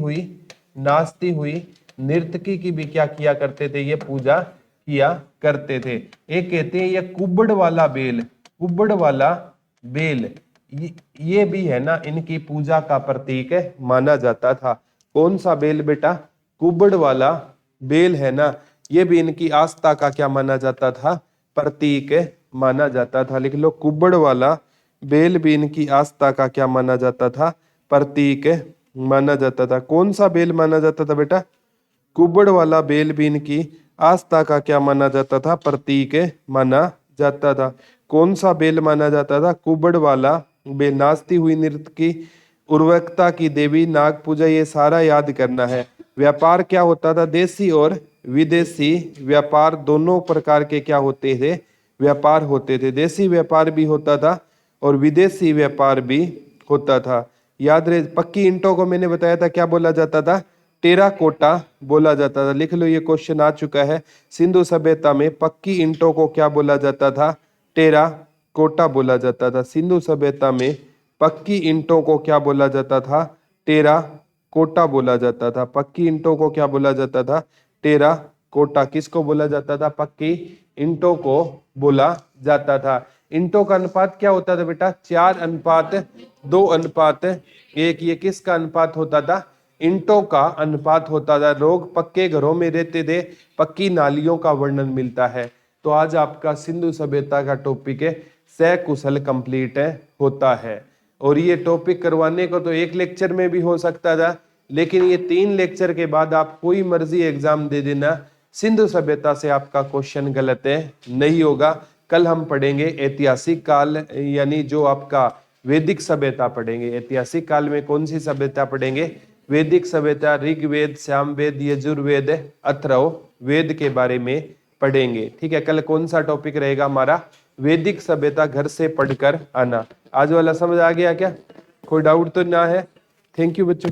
हुई नर्तकी की भी क्या किया करते थे? ये पूजा किया करते थे। एक कहते हैं ये कुब्बड़ वाला बेल, कुब्बड़ वाला बेल, ये भी है ना इनकी पूजा का प्रतीक माना जाता था। कौन सा बेल बेटा? कुब्बड़ वाला बेल है ना, ये भी इनकी आस्था का क्या माना जाता था? प्रतीक माना जाता था। लिख लो, कुब्बड़ वाला बेल भी इनकी आस्था का क्या माना जाता था? प्रतीक माना जाता था। कौन सा बेल माना जाता था बेटा? कुब्बड़ वाला बेल भी इनकी आस्था का क्या माना जाता था? प्रतीक माना जाता था। कौन सा बेल माना जाता था? कुब्बड़ वाला बेल। नाचती हुई नर्तकी, उर्वरकता की देवी, नाग पूजा, ये सारा याद करना है। व्यापार क्या होता था? देशी और विदेशी व्यापार दोनों प्रकार के क्या होते थे? व्यापार होते थे। देशी व्यापार भी होता था और विदेशी व्यापार भी होता था। याद रहे, पक्की ईंटों को मैंने बताया था क्या बोला जाता था? टेराकोटा बोला जाता था। लिख लो, ये क्वेश्चन आ चुका है। सिंधु सभ्यता में पक्की ईंटों को क्या बोला जाता था? टेराकोटा बोला जाता था। सिंधु सभ्यता में पक्की ईंटों को क्या बोला जाता था? टेराकोटा बोला जाता था। पक्की ईंटों को क्या बोला जाता था? टेराकोटा। किसको बोला जाता था? पक्की ईंटों को बोला जाता था। ईंटों का अनुपात क्या होता था बेटा? 4:2:1। ये किसका अनुपात होता था? ईंटों का अनुपात होता था। लोग पक्के घरों में रहते थे, पक्की नालियों का वर्णन मिलता है। तो आज आपका सिंधु सभ्यता का टॉपिक है सकुशल कंप्लीट होता है। और ये टॉपिक करवाने को तो एक लेक्चर में भी हो सकता था, लेकिन ये 3 लेक्चर के बाद आप कोई मर्जी एग्जाम दे देना, सिंधु सभ्यता से आपका क्वेश्चन गलत नहीं होगा। कल हम पढ़ेंगे ऐतिहासिक काल, यानी जो आपका वैदिक सभ्यता पढ़ेंगे। ऐतिहासिक काल में कौन सी सभ्यता पढ़ेंगे? वैदिक सभ्यता, ऋग्वेद, सामवेद, यजुर्वेद, अथर्व वेद के बारे में पढ़ेंगे। ठीक है, कल कौन सा टॉपिक रहेगा हमारा? वैदिक सभ्यता। घर से पढ़कर आना। आज वाला समझ आ गया क्या? कोई डाउट तो ना है? थैंक यू बच्चों।